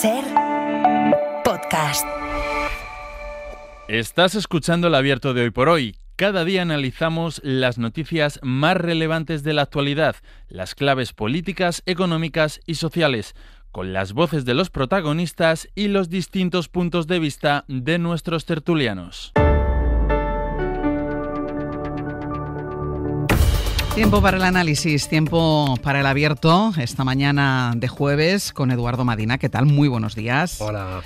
SER Podcast. Estás escuchando el Abierto de Hoy por Hoy. Cada día analizamos las noticias más relevantes de la actualidad, las claves políticas, económicas y sociales, con las voces de los protagonistas y los distintos puntos de vista de nuestros tertulianos. Tiempo para el análisis, tiempo para el abierto, esta mañana de jueves con Eduardo Madina. ¿Qué tal? Muy buenos días. Hola.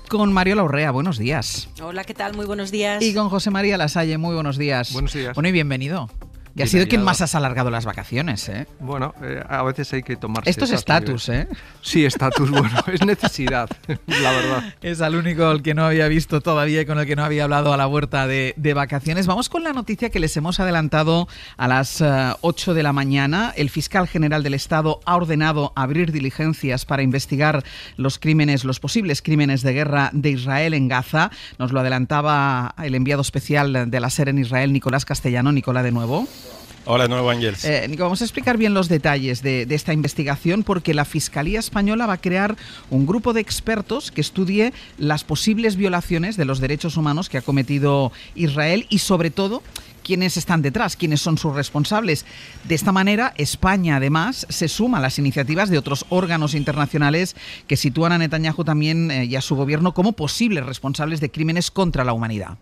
Con Mario Laurrea, buenos días. Hola, ¿qué tal? Muy buenos días. Y con José María Lasalle, muy buenos días. Buenos días. Bueno, y bienvenido. Que ha sido quien más has alargado las vacaciones, ¿eh? Bueno, a veces hay que tomarse... Esto es estatus, ¿eh? Sí, estatus, bueno, es necesidad, la verdad. Es al único al que no había visto todavía y con el que no había hablado a la vuelta de vacaciones. Vamos con la noticia que les hemos adelantado a las 8 de la mañana. El fiscal general del Estado ha ordenado abrir diligencias para investigar los posibles crímenes de guerra de Israel en Gaza. Nos lo adelantaba el enviado especial de la SER en Israel, Nicolás Castellano. Nicolás, de nuevo. Hola, de nuevo, Ángels. Nico, vamos a explicar bien los detalles de esta investigación porque la Fiscalía Española va a crear un grupo de expertos que estudie las posibles violaciones de los derechos humanos que ha cometido Israel y, sobre todo, quiénes están detrás, quiénes son sus responsables. De esta manera, España, además, se suma a las iniciativas de otros órganos internacionales que sitúan a Netanyahu también y a su gobierno como posibles responsables de crímenes contra la humanidad.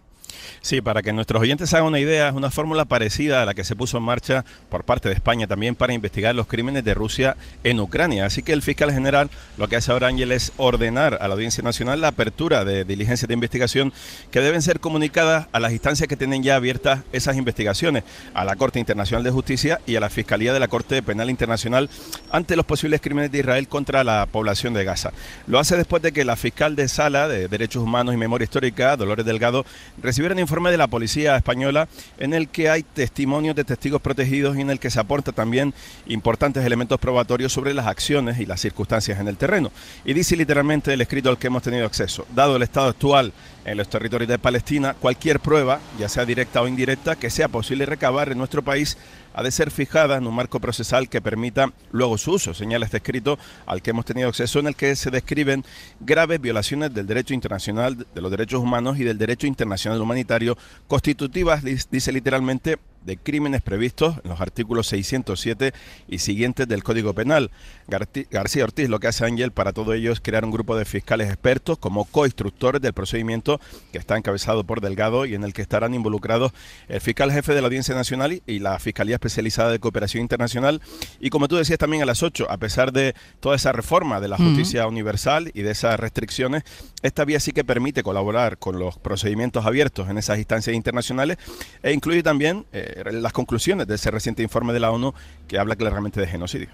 Sí, para que nuestros oyentes hagan una idea, es una fórmula parecida a la que se puso en marcha por parte de España también para investigar los crímenes de Rusia en Ucrania. Así que el fiscal general lo que hace ahora, Ángel, es ordenar a la Audiencia Nacional la apertura de diligencias de investigación que deben ser comunicadas a las instancias que tienen ya abiertas esas investigaciones, a la Corte Internacional de Justicia y a la Fiscalía de la Corte Penal Internacional ante los posibles crímenes de Israel contra la población de Gaza. Lo hace después de que la fiscal de Sala de Derechos Humanos y Memoria Histórica, Dolores Delgado, recibiera un informe de la Policía Española en el que hay testimonios de testigos protegidos y en el que se aporta también importantes elementos probatorios sobre las acciones y las circunstancias en el terreno. Y dice literalmente el escrito al que hemos tenido acceso: dado el estado actual en los territorios de Palestina, cualquier prueba, ya sea directa o indirecta, que sea posible recabar en nuestro país ha de ser fijada en un marco procesal que permita luego su uso, señala este escrito al que hemos tenido acceso, en el que se describen graves violaciones del derecho internacional, de los derechos humanos y del derecho internacional humanitario, constitutivas, dice literalmente, de crímenes previstos en los artículos 607 y siguientes del Código Penal. García Ortiz lo que hace, Ángel, para todo ello es crear un grupo de fiscales expertos como coinstructores del procedimiento que está encabezado por Delgado y en el que estarán involucrados el fiscal jefe de la Audiencia Nacional y la Fiscalía Especializada de Cooperación Internacional. Y como tú decías también a las 8, a pesar de toda esa reforma de la justicia universal y de esas restricciones, esta vía sí que permite colaborar con los procedimientos abiertos en esas instancias internacionales e incluye también las conclusiones de ese reciente informe de la ONU que habla claramente de genocidio.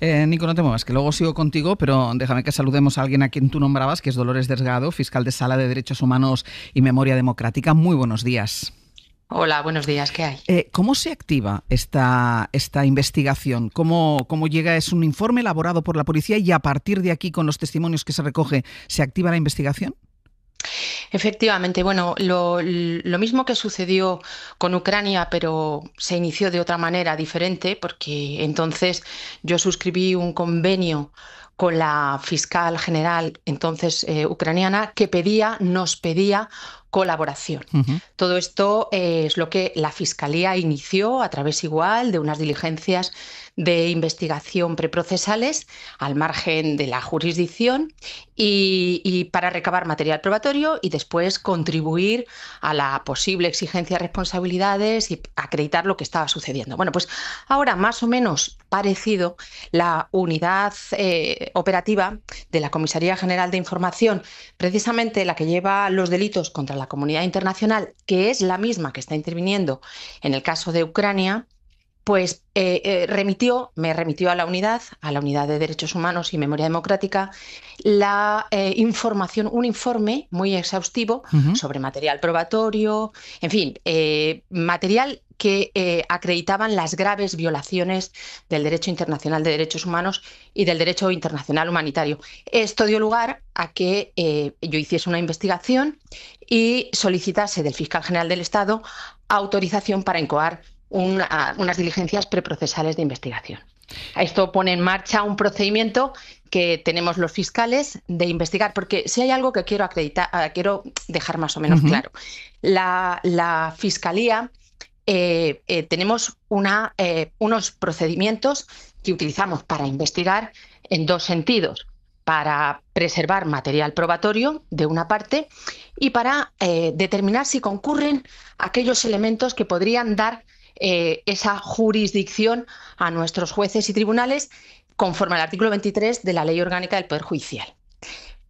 Nico, no te muevas, que luego sigo contigo, pero déjame que saludemos a alguien a quien tú nombrabas, que es Dolores Delgado, fiscal de Sala de Derechos Humanos y Memoria Democrática. Muy buenos días. Hola, buenos días, ¿qué hay? ¿Cómo se activa esta investigación? ¿Cómo llega? ¿Es un informe elaborado por la policía y a partir de aquí, con los testimonios que se recoge, se activa la investigación? Efectivamente, bueno, lo mismo que sucedió con Ucrania, pero se inició de otra manera diferente, porque entonces yo suscribí un convenio con la fiscal general entonces ucraniana que nos pedía colaboración. Todo esto es lo que la Fiscalía inició a través igual de unas diligencias de investigación preprocesales al margen de la jurisdicción y para recabar material probatorio y después contribuir a la posible exigencia de responsabilidades y acreditar lo que estaba sucediendo. Bueno, pues ahora más o menos parecido, la unidad operativa de la Comisaría General de Información, precisamente la que lleva los delitos contra la comunidad internacional, que es la misma que está interviniendo en el caso de Ucrania, pues me remitió a la unidad de Derechos Humanos y Memoria Democrática, un informe muy exhaustivo sobre material probatorio, en fin, material que acreditaban las graves violaciones del derecho internacional de derechos humanos y del derecho internacional humanitario. Esto dio lugar a que yo hiciese una investigación y solicitase del fiscal general del Estado autorización para incoar unas diligencias preprocesales de investigación. Esto pone en marcha un procedimiento que tenemos los fiscales de investigar, porque si hay algo que quiero dejar más o menos claro. La Fiscalía tenemos unos procedimientos que utilizamos para investigar en dos sentidos: para preservar material probatorio, de una parte, y para determinar si concurren aquellos elementos que podrían dar esa jurisdicción a nuestros jueces y tribunales conforme al artículo 23 de la Ley Orgánica del Poder Judicial.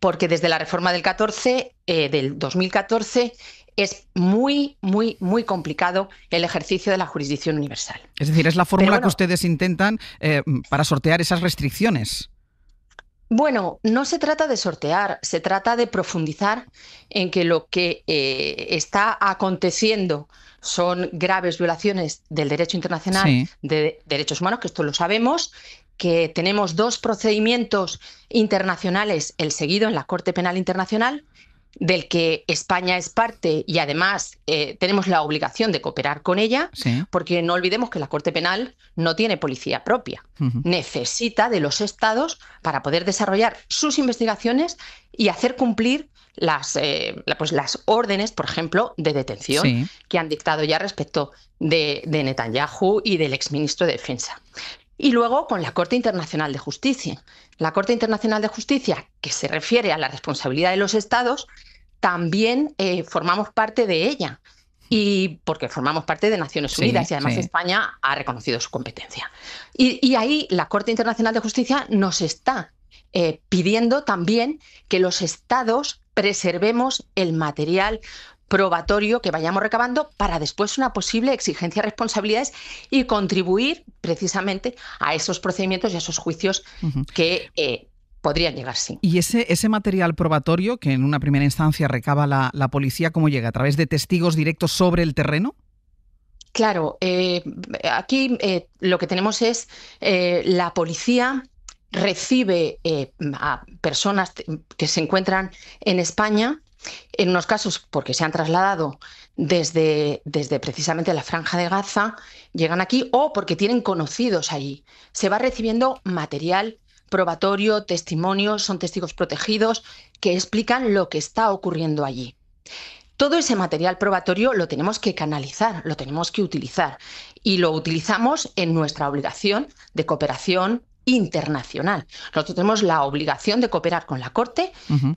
Porque desde la reforma del 2014 es muy complicado el ejercicio de la jurisdicción universal. Es decir, es la fórmula que ustedes intentan para sortear esas restricciones. Bueno, no se trata de sortear, se trata de profundizar en que lo que está aconteciendo son graves violaciones del derecho internacional de derechos humanos, que esto lo sabemos, que tenemos dos procedimientos internacionales, el seguido en la Corte Penal Internacional, del que España es parte y además tenemos la obligación de cooperar con ella, porque no olvidemos que la Corte Penal no tiene policía propia. Necesita de los estados para poder desarrollar sus investigaciones y hacer cumplir las órdenes, por ejemplo, de detención que han dictado ya respecto de Netanyahu y del exministro de Defensa. Y luego con la Corte Internacional de Justicia. La Corte Internacional de Justicia, que se refiere a la responsabilidad de los estados, también formamos parte de ella, y porque formamos parte de Naciones Unidas y además España ha reconocido su competencia. Y ahí la Corte Internacional de Justicia nos está pidiendo también que los estados preservemos el material probatorio que vayamos recabando para después una posible exigencia de responsabilidades y contribuir precisamente a esos procedimientos y a esos juicios que podrían llegar, sí. ¿Y ese material probatorio que en una primera instancia recaba la policía, cómo llega? ¿A través de testigos directos sobre el terreno? Claro, aquí lo que tenemos es la policía recibe a personas que se encuentran en España, en unos casos porque se han trasladado desde precisamente la Franja de Gaza, llegan aquí, o porque tienen conocidos allí. Se va recibiendo material probatorio, testimonios, son testigos protegidos que explican lo que está ocurriendo allí. Todo ese material probatorio lo tenemos que canalizar, lo tenemos que utilizar, y lo utilizamos en nuestra obligación de cooperación internacional. Nosotros tenemos la obligación de cooperar con la Corte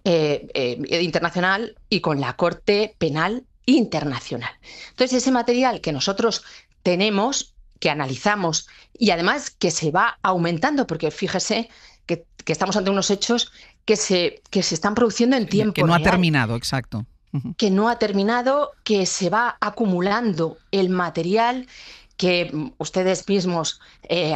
Internacional y con la Corte Penal Internacional. Entonces, ese material que nosotros tenemos, que analizamos y además que se va aumentando, porque fíjese que estamos ante unos hechos que se están produciendo en tiempo real. Que no ha terminado, exacto. Que no ha terminado, que se va acumulando el material que ustedes mismos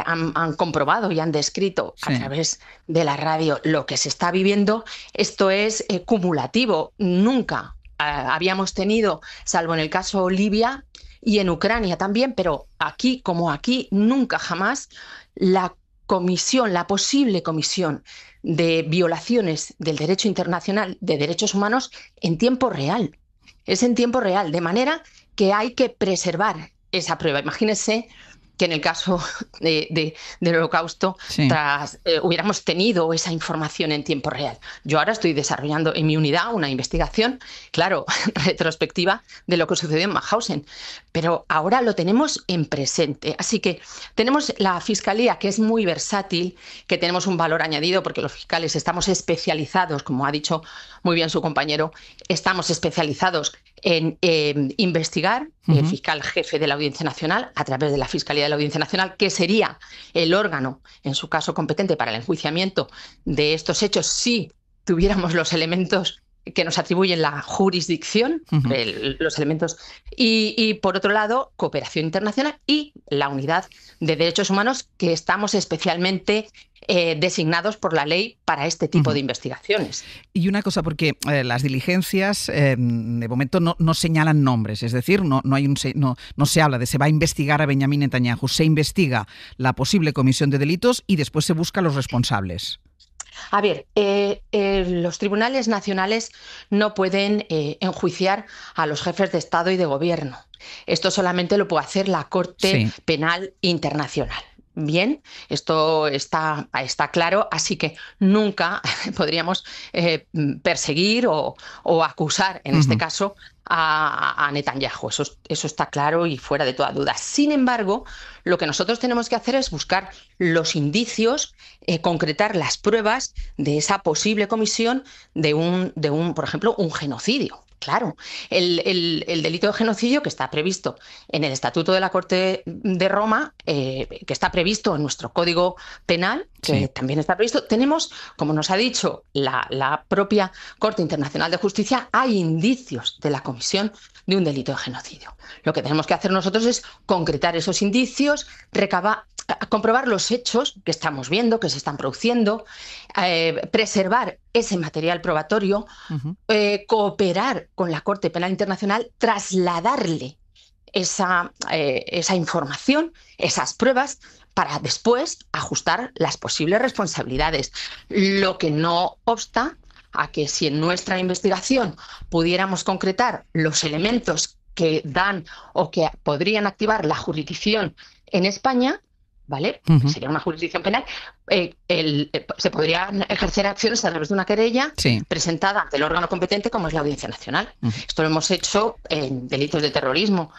han comprobado y han descrito a través de la radio lo que se está viviendo. Esto es cumulativo. Nunca habíamos tenido, salvo en el caso Libia y en Ucrania también, pero aquí como aquí, nunca jamás la posible comisión de violaciones del derecho internacional de derechos humanos en tiempo real. Es en tiempo real, de manera que hay que preservar esa prueba. Imagínense que en el caso del Holocausto hubiéramos tenido esa información en tiempo real. Yo ahora estoy desarrollando en mi unidad una investigación, claro, retrospectiva de lo que sucedió en Mauthausen, pero ahora lo tenemos en presente. Así que tenemos la Fiscalía, que es muy versátil, que tenemos un valor añadido porque los fiscales estamos especializados, como ha dicho muy bien su compañero, estamos especializados en investigar. El fiscal jefe de la Audiencia Nacional, a través de la Fiscalía de la Audiencia Nacional, que sería el órgano, en su caso, competente para el enjuiciamiento de estos hechos si tuviéramos los elementos que nos atribuyen la jurisdicción, los elementos, y por otro lado, cooperación internacional y la unidad de derechos humanos, que estamos especialmente designados por la ley para este tipo de investigaciones. Y una cosa, porque las diligencias de momento no señalan nombres, es decir, no se habla de se va a investigar a Benjamín Netanyahu, se investiga la posible comisión de delitos y después se busca a los responsables. A ver, los tribunales nacionales no pueden enjuiciar a los jefes de Estado y de Gobierno. Esto solamente lo puede hacer la Corte Penal Internacional. bien, esto está claro, así que nunca podríamos perseguir o acusar, en este caso, a Netanyahu. Eso está claro y fuera de toda duda. Sin embargo, lo que nosotros tenemos que hacer es buscar los indicios, concretar las pruebas de esa posible comisión de un, por ejemplo, un genocidio. Claro, el delito de genocidio que está previsto en el Estatuto de la Corte de Roma, que está previsto en nuestro Código Penal, que también está previsto, tenemos, como nos ha dicho la propia Corte Internacional de Justicia, hay indicios de la comisión de un delito de genocidio. Lo que tenemos que hacer nosotros es concretar esos indicios, comprobar los hechos que estamos viendo, que se están produciendo, preservar ese material probatorio, cooperar con la Corte Penal Internacional, trasladarle esa información, esas pruebas, para después ajustar las posibles responsabilidades. Lo que no obsta a que si en nuestra investigación pudiéramos concretar los elementos que dan o que podrían activar la jurisdicción en España, ¿vale? Sería una jurisdicción penal. Se podrían ejercer acciones a través de una querella presentada ante el órgano competente, como es la Audiencia Nacional. Esto lo hemos hecho en delitos de terrorismo.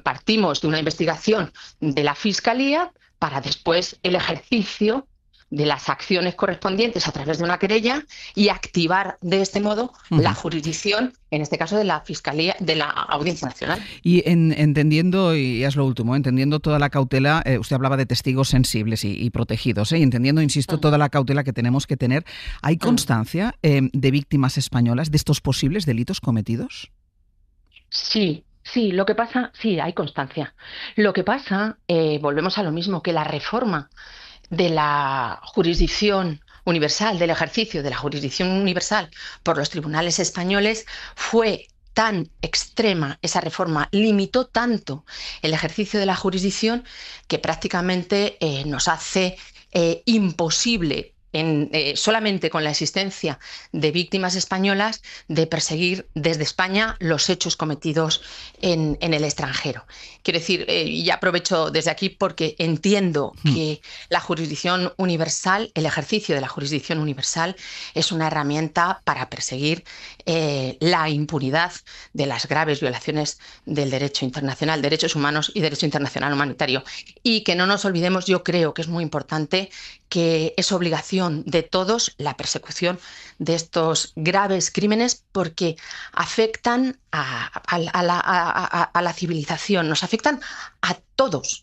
Partimos de una investigación de la Fiscalía para después el ejercicio de las acciones correspondientes a través de una querella y activar de este modo la jurisdicción, en este caso de la Fiscalía, de la Audiencia Nacional. Y entendiendo, y es lo último, entendiendo toda la cautela, usted hablaba de testigos sensibles y protegidos, y entendiendo, insisto, toda la cautela que tenemos que tener, ¿hay constancia de víctimas españolas de estos posibles delitos cometidos? Sí, lo que pasa, sí, hay constancia. Lo que pasa, volvemos a lo mismo, que la reforma de la jurisdicción universal, del ejercicio de la jurisdicción universal por los tribunales españoles, fue tan extrema, esa reforma limitó tanto el ejercicio de la jurisdicción que prácticamente nos hace imposible, solamente con la existencia de víctimas españolas, de perseguir desde España los hechos cometidos en el extranjero. Quiero decir, y aprovecho desde aquí porque entiendo que la jurisdicción universal, el ejercicio de la jurisdicción universal, es una herramienta para perseguir la impunidad de las graves violaciones del derecho internacional, derechos humanos y derecho internacional humanitario. Y que no nos olvidemos, yo creo que es muy importante, que es obligación de todos la persecución de estos graves crímenes, porque afectan a la civilización, nos afectan a todos,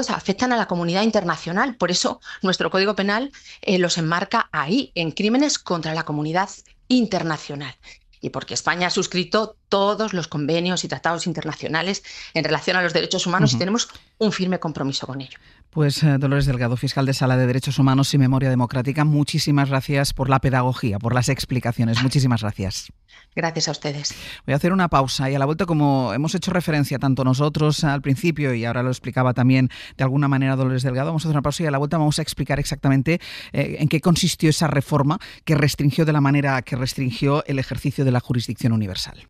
afectan a la comunidad internacional. Por eso nuestro Código Penal los enmarca ahí, en crímenes contra la comunidad internacional. Y porque España ha suscrito todos los convenios y tratados internacionales en relación a los derechos humanos y tenemos un firme compromiso con ello. Pues Dolores Delgado, fiscal de Sala de Derechos Humanos y Memoria Democrática, muchísimas gracias por la pedagogía, por las explicaciones. Muchísimas gracias. Gracias a ustedes. Voy a hacer una pausa y a la vuelta, como hemos hecho referencia tanto nosotros al principio y ahora lo explicaba también de alguna manera Dolores Delgado, vamos a hacer una pausa y a la vuelta vamos a explicar exactamente en qué consistió esa reforma que restringió de la manera que restringió el ejercicio de la jurisdicción universal.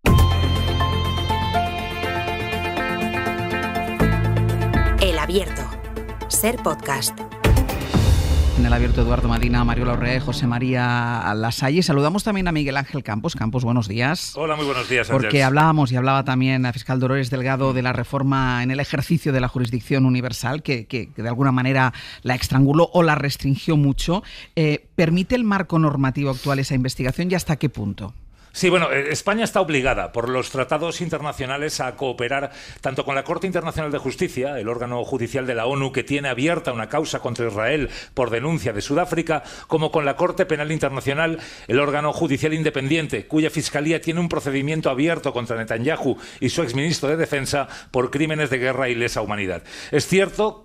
El Abierto. Ser Podcast. En El Abierto, Eduardo Madina, Mariola Orrea y José María Lasalle. Saludamos también a Miguel Ángel Campos. Campos, buenos días. Hola, muy buenos días, Porque Ángel. hablábamos y hablaba también la fiscal Dolores Delgado de la reforma en el ejercicio de la jurisdicción universal, que de alguna manera la estranguló o la restringió mucho. ¿Permite el marco normativo actual esa investigación y hasta qué punto? Sí, bueno, España está obligada por los tratados internacionales a cooperar tanto con la Corte Internacional de Justicia, el órgano judicial de la ONU que tiene abierta una causa contra Israel por denuncia de Sudáfrica, como con la Corte Penal Internacional, el órgano judicial independiente, cuya fiscalía tiene un procedimiento abierto contra Netanyahu y su exministro de Defensa por crímenes de guerra y lesa humanidad. Es cierto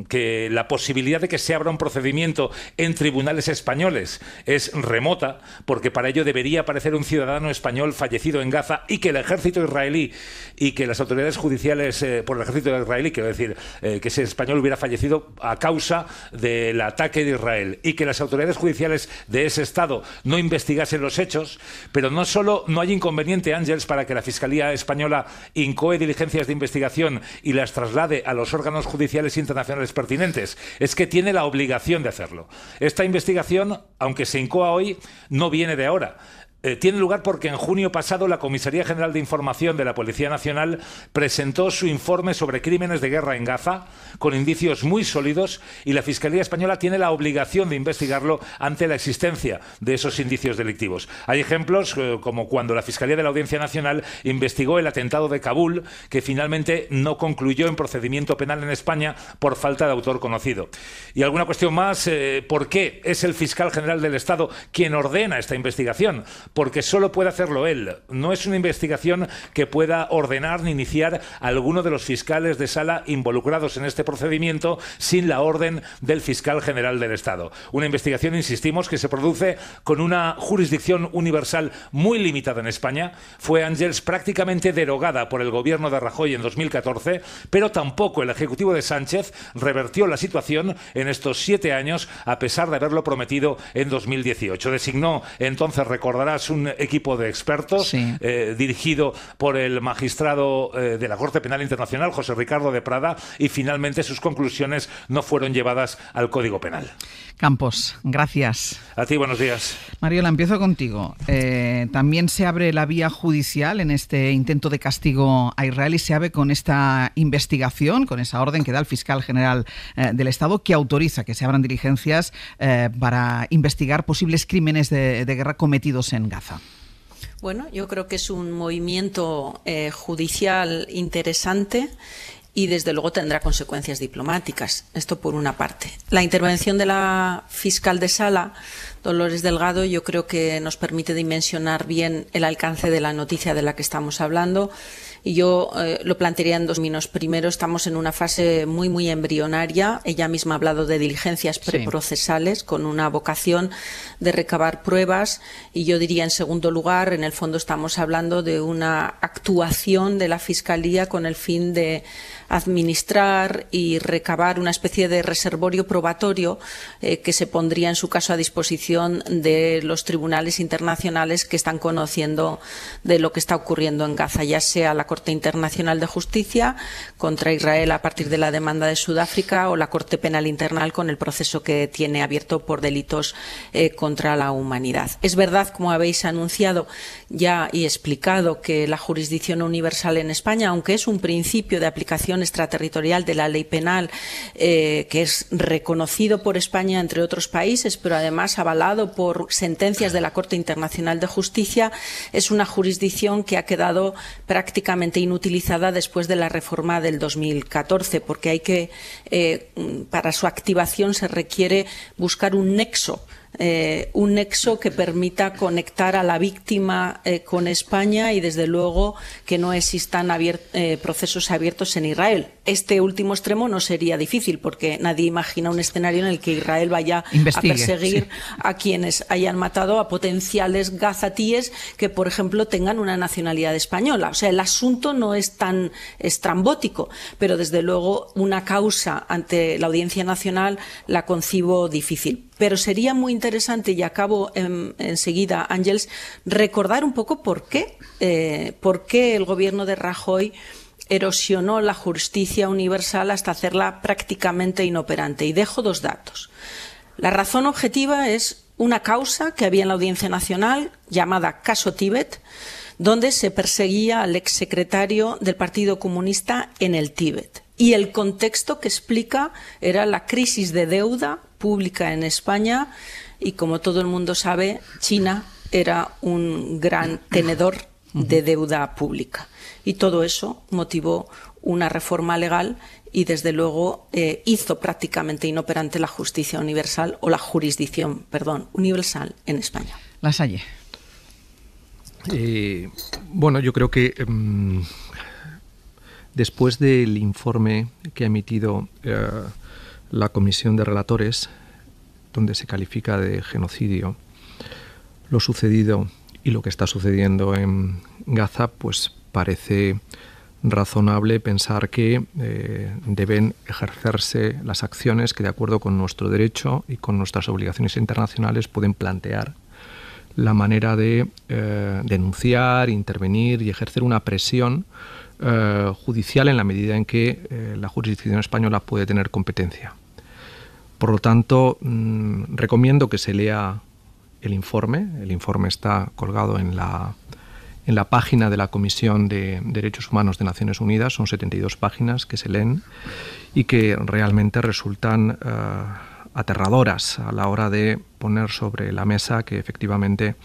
que la posibilidad de que se abra un procedimiento en tribunales españoles es remota, porque para ello debería aparecer un ciudadano español fallecido en Gaza y que el ejército israelí y que las autoridades judiciales por el ejército israelí, quiero decir, que ese español hubiera fallecido a causa del ataque de Israel y que las autoridades judiciales de ese estado no investigasen los hechos. Pero no solo no hay inconveniente, Ángels, para que la Fiscalía española incoe diligencias de investigación y las traslade a los órganos judiciales internacionales internacionales pertinentes, es que tiene la obligación de hacerlo. Esta investigación, aunque se incoa hoy, no viene de ahora. Tiene lugar porque en junio pasado la Comisaría General de Información de la Policía Nacional presentó su informe sobre crímenes de guerra en Gaza con indicios muy sólidos y la Fiscalía Española tiene la obligación de investigarlo ante la existencia de esos indicios delictivos. Hay ejemplos como cuando la Fiscalía de la Audiencia Nacional investigó el atentado de Kabul, que finalmente no concluyó en procedimiento penal en España por falta de autor conocido. Y alguna cuestión más, ¿por qué es el fiscal general del Estado quien ordena esta investigación? Porque solo puede hacerlo él. No es una investigación que pueda ordenar ni iniciar a alguno de los fiscales de sala involucrados en este procedimiento sin la orden del fiscal general del Estado. Una investigación, insistimos, que se produce con una jurisdicción universal muy limitada en España. Fue, Ángels, prácticamente derogada por el gobierno de Rajoy en 2014, pero tampoco el Ejecutivo de Sánchez revertió la situación en estos 7 años, a pesar de haberlo prometido en 2018. Designó entonces, recordarás, un equipo de expertos dirigido por el magistrado de la Corte Penal Internacional, José Ricardo de Prada, y finalmente sus conclusiones no fueron llevadas al Código Penal. Campos, gracias. A ti, buenos días. Mariola, empiezo contigo. También se abre la vía judicial en este intento de castigo a Israel y se abre con esta investigación, con esa orden que da el fiscal general del Estado, que autoriza que se abran diligencias para investigar posibles crímenes de guerra cometidos en Gaza. Bueno, yo creo que es un movimiento judicial interesante y desde luego tendrá consecuencias diplomáticas. Esto por una parte. La intervención de la fiscal de sala, Dolores Delgado, yo creo que nos permite dimensionar bien el alcance de la noticia de la que estamos hablando. Y yo lo plantearía en 2 términos. Primero, estamos en una fase muy embrionaria. Ella misma ha hablado de diligencias preprocesales con una vocación de recabar pruebas. Y yo diría, en segundo lugar, en el fondo estamos hablando de una actuación de la Fiscalía con el fin de administrar y recabar una especie de reservorio probatorio que se pondría en su caso a disposición de los tribunales internacionales que están conociendo de lo que está ocurriendo en Gaza, ya sea la Corte Internacional de Justicia contra Israel a partir de la demanda de Sudáfrica o la Corte Penal Internacional con el proceso que tiene abierto por delitos contra la humanidad. Es verdad, como habéis anunciado ya y explicado, que la jurisdicción universal en España, aunque es un principio de aplicación extraterritorial de la ley penal que es reconocido por España entre otros países, pero además avalado por sentencias de la Corte Internacional de Justicia, es una jurisdicción que ha quedado prácticamente inutilizada después de la reforma del 2014, porque hay que, para su activación se requiere buscar un nexo que permita conectar a la víctima con España y, desde luego, que no existan procesos abiertos en Israel. Este último extremo no sería difícil, porque nadie imagina un escenario en el que Israel vaya a perseguir a quienes hayan matado a potenciales gazatíes que, por ejemplo, tengan una nacionalidad española. O sea, el asunto no es tan estrambótico, pero, desde luego, una causa ante la Audiencia Nacional la concibo difícil. Pero sería muy interesante, y acabo enseguida, Ángels, recordar un poco por qué el gobierno de Rajoy erosionó la justicia universal hasta hacerla prácticamente inoperante. Y dejo 2 datos. La razón objetiva es una causa que había en la Audiencia Nacional llamada Caso Tíbet, donde se perseguía al exsecretario del Partido Comunista en el Tíbet. Y el contexto que explica era la crisis de deuda pública en España y, como todo el mundo sabe, China era un gran tenedor de deuda pública. Y todo eso motivó una reforma legal y, desde luego, hizo prácticamente inoperante la justicia universal o la jurisdicción, universal en España. Lasalle. Bueno, yo creo que después del informe que ha emitido la Comisión de Relatores, donde se califica de genocidio lo sucedido y lo que está sucediendo en Gaza, pues parece razonable pensar que deben ejercerse las acciones que, de acuerdo con nuestro derecho y con nuestras obligaciones internacionales, pueden plantear la manera de denunciar, intervenir y ejercer una presión judicial en la medida en que la jurisdicción española puede tener competencia. Por lo tanto, recomiendo que se lea el informe. El informe está colgado en la página de la Comisión de Derechos Humanos de Naciones Unidas. Son 72 páginas que se leen y que realmente resultan aterradoras a la hora de poner sobre la mesa que efectivamente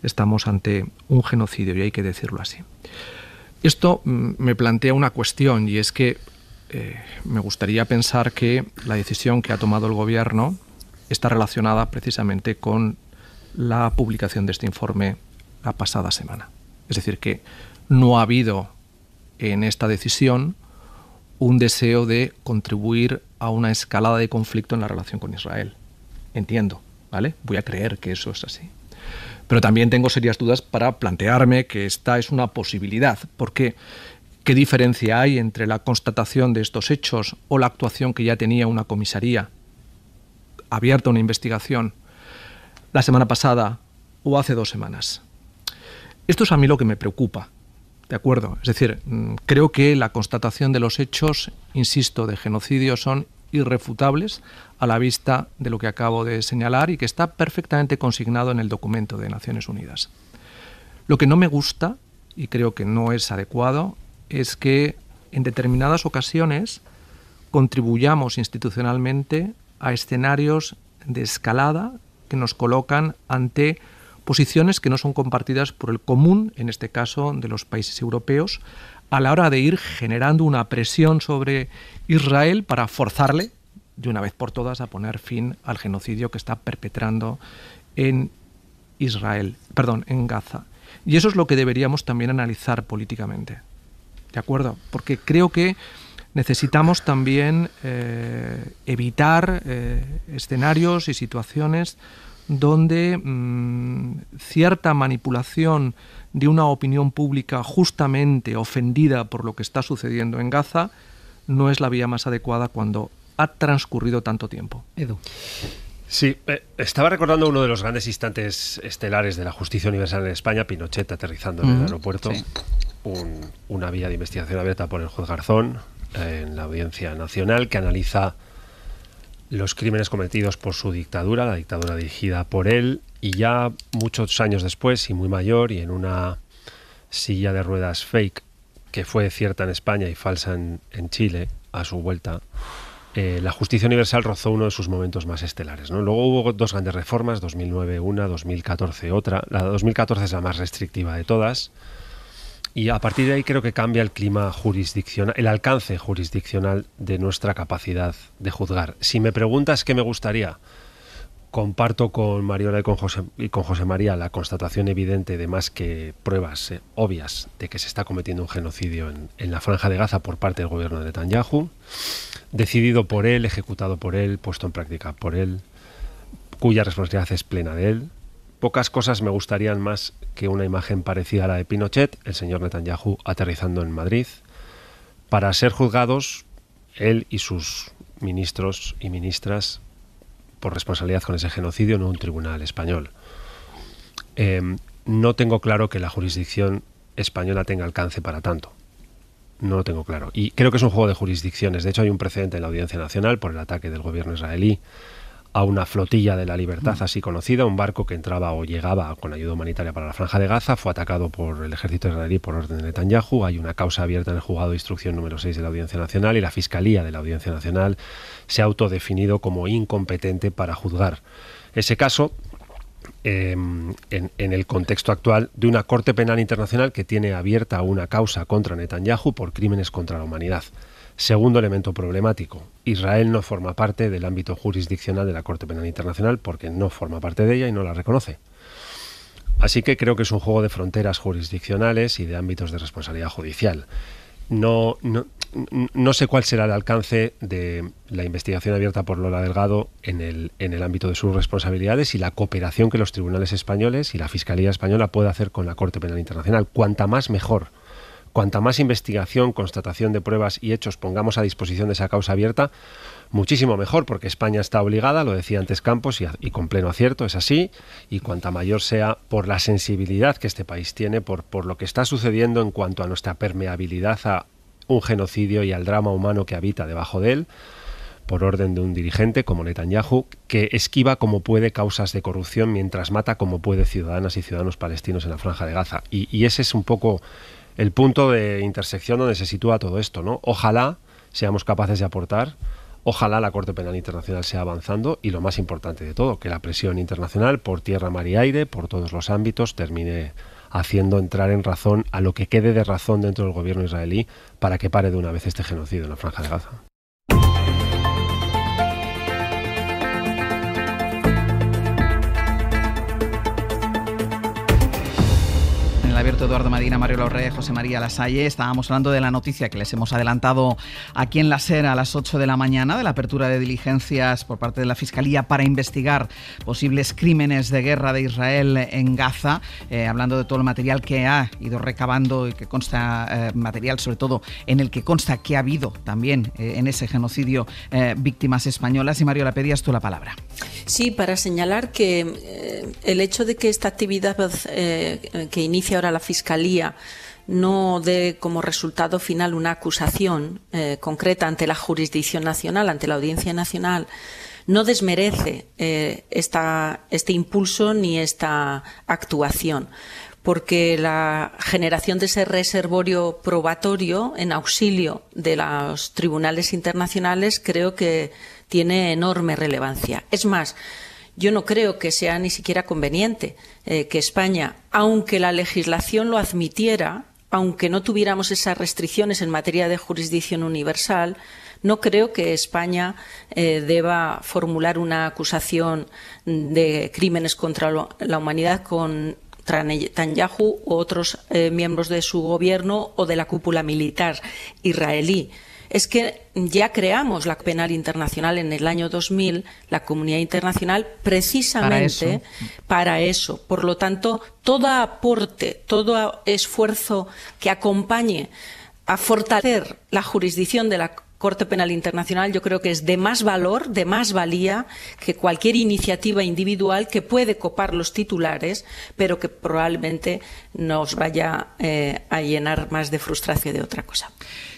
estamos ante un genocidio, y hay que decirlo así. Esto me plantea una cuestión, y es que me gustaría pensar que la decisión que ha tomado el Gobierno está relacionada precisamente con la publicación de este informe la pasada semana. Es decir, que no ha habido en esta decisión un deseo de contribuir a una escalada de conflicto en la relación con Israel. Entiendo, ¿vale? Voy a creer que eso es así. Pero también tengo serias dudas para plantearme que esta es una posibilidad, porque ¿qué diferencia hay entre la constatación de estos hechos o la actuación que ya tenía una comisaría abierta a una investigación la semana pasada o hace 2 semanas? Esto es a mí lo que me preocupa, ¿de acuerdo? Es decir, creo que la constatación de los hechos, insisto, de genocidio son irrefutables a la vista de lo que acabo de señalar y que está perfectamente consignado en el documento de Naciones Unidas. Lo que no me gusta, y creo que no es adecuado, es que en determinadas ocasiones contribuyamos institucionalmente a escenarios de escalada que nos colocan ante posiciones que no son compartidas por el común, en este caso de los países europeos, a la hora de ir generando una presión sobre Israel para forzarle de una vez por todas a poner fin al genocidio que está perpetrando en Gaza. Y eso es lo que deberíamos también analizar políticamente, ¿de acuerdo? Porque creo que necesitamos también evitar escenarios y situaciones donde cierta manipulación de una opinión pública justamente ofendida por lo que está sucediendo en Gaza no es la vía más adecuada cuando ha transcurrido tanto tiempo. Edu. Sí, estaba recordando uno de los grandes instantes estelares de la justicia universal en España, Pinochet aterrizando en el aeropuerto, sí. Una vía de investigación abierta por el juez Garzón en la Audiencia Nacional, que analiza los crímenes cometidos por su dictadura, la dictadura dirigida por él, y ya muchos años después, y muy mayor, y en una silla de ruedas fake, que fue cierta en España y falsa en Chile, a su vuelta, la justicia universal rozó uno de sus momentos más estelares, ¿no? Luego hubo 2 grandes reformas, 2009 una, 2014 otra. La 2014 es la más restrictiva de todas, y a partir de ahí creo que cambia el clima jurisdiccional, el alcance jurisdiccional de nuestra capacidad de juzgar. Si me preguntas qué me gustaría, comparto con Mariola y con José María la constatación evidente de más que pruebas obvias de que se está cometiendo un genocidio en la Franja de Gaza por parte del gobierno de Netanyahu, decidido por él, ejecutado por él, puesto en práctica por él, cuya responsabilidad es plena de él. Pocas cosas me gustarían más que una imagen parecida a la de Pinochet, el señor Netanyahu aterrizando en Madrid, para ser juzgados él y sus ministros y ministras por responsabilidad con ese genocidio en un tribunal español. No tengo claro que la jurisdicción española tenga alcance para tanto. No lo tengo claro. Y creo que es un juego de jurisdicciones. De hecho, hay un precedente en la Audiencia Nacional por el ataque del gobierno israelí a una flotilla de la Libertad así conocida, un barco que entraba o llegaba con ayuda humanitaria para la Franja de Gaza, fue atacado por el ejército israelí por orden de Netanyahu. Hay una causa abierta en el juzgado de instrucción número 6 de la Audiencia Nacional, y la Fiscalía de la Audiencia Nacional se ha autodefinido como incompetente para juzgar ese caso en el contexto actual de una Corte Penal Internacional que tiene abierta una causa contra Netanyahu por crímenes contra la humanidad. Segundo elemento problemático, Israel no forma parte del ámbito jurisdiccional de la Corte Penal Internacional porque no forma parte de ella y no la reconoce. Así que creo que es un juego de fronteras jurisdiccionales y de ámbitos de responsabilidad judicial. No sé cuál será el alcance de la investigación abierta por Lola Delgado en el ámbito de sus responsabilidades y la cooperación que los tribunales españoles y la Fiscalía española puede hacer con la Corte Penal Internacional. Cuanta más mejor. cuanta más investigación, constatación de pruebas y hechos pongamos a disposición de esa causa abierta, muchísimo mejor, porque España está obligada, lo decía antes Campos, y con pleno acierto, es así, y cuanta mayor sea por la sensibilidad que este país tiene, por lo que está sucediendo en cuanto a nuestra permeabilidad a un genocidio y al drama humano que habita debajo de él, por orden de un dirigente como Netanyahu, que esquiva como puede causas de corrupción mientras mata como puede ciudadanas y ciudadanos palestinos en la Franja de Gaza. Y ese es un poco el punto de intersección donde se sitúa todo esto, ¿no? Ojalá seamos capaces de aportar, ojalá la Corte Penal Internacional sea avanzando y, lo más importante de todo, que la presión internacional por tierra, mar y aire, por todos los ámbitos, termine haciendo entrar en razón a lo que quede de razón dentro del gobierno israelí para que pare de una vez este genocidio en la Franja de Gaza. Abierto, Eduardo Medina, Mario Laurre, José María Lasalle. Estábamos hablando de la noticia que les hemos adelantado aquí en la SER a las 8 de la mañana, de la apertura de diligencias por parte de la Fiscalía para investigar posibles crímenes de guerra de Israel en Gaza, hablando de todo el material que ha ido recabando y que consta, material sobre todo en el que consta que ha habido también en ese genocidio víctimas españolas. Y Mario, le pedías tú la palabra. Sí, para señalar que el hecho de que esta actividad que inicia ahora la Fiscalía no dé como resultado final una acusación concreta ante la jurisdicción nacional, ante la Audiencia Nacional, no desmerece este impulso ni esta actuación, porque la generación de ese reservorio probatorio en auxilio de los tribunales internacionales creo que tiene enorme relevancia. Es más, yo no creo que sea ni siquiera conveniente que España, aunque la legislación lo admitiera, aunque no tuviéramos esas restricciones en materia de jurisdicción universal, no creo que España deba formular una acusación de crímenes contra la humanidad contra Netanyahu u otros miembros de su gobierno o de la cúpula militar israelí. Es que ya creamos la Penal Internacional en el año 2000, la comunidad internacional, precisamente para eso. Por lo tanto, todo aporte, todo esfuerzo que acompañe a fortalecer la jurisdicción de la Corte Penal Internacional, yo creo que es de más valor, de más valía que cualquier iniciativa individual que puede copar los titulares, pero que probablemente nos vaya a llenar más de frustración de otra cosa.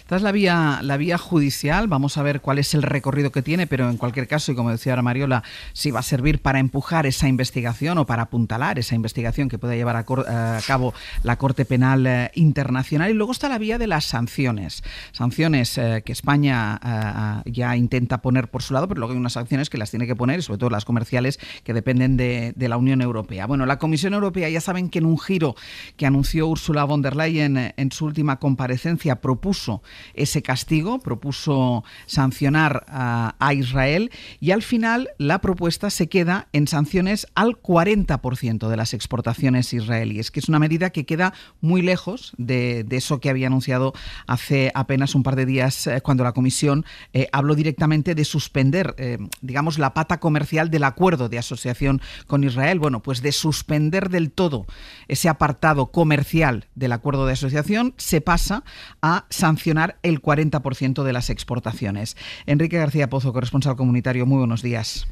Esta es la vía judicial. Vamos a ver cuál es el recorrido que tiene, pero en cualquier caso, y como decía ahora Mariola, si va a servir para empujar esa investigación o para apuntalar esa investigación que pueda llevar a cabo la Corte Penal Internacional. Y luego está la vía de las sanciones. Sanciones que España ya intenta poner por su lado, pero luego hay unas sanciones que las tiene que poner, y sobre todo las comerciales, que dependen de la Unión Europea. Bueno, la Comisión Europea, ya saben que en un giro que anunció Ursula von der Leyen en su última comparecencia, propuso ese castigo, propuso sancionar a Israel, y al final la propuesta se queda en sanciones al 40% de las exportaciones israelíes, que es una medida que queda muy lejos de eso que había anunciado hace apenas un par de días cuando la Comisión habló directamente de suspender, digamos, la pata comercial del acuerdo de asociación con Israel. Bueno, pues de suspender del todo ese apartado comercial del acuerdo de asociación se pasa a sancionar el 40% de las exportaciones. Enrique García Pozo, corresponsal comunitario, muy buenos días.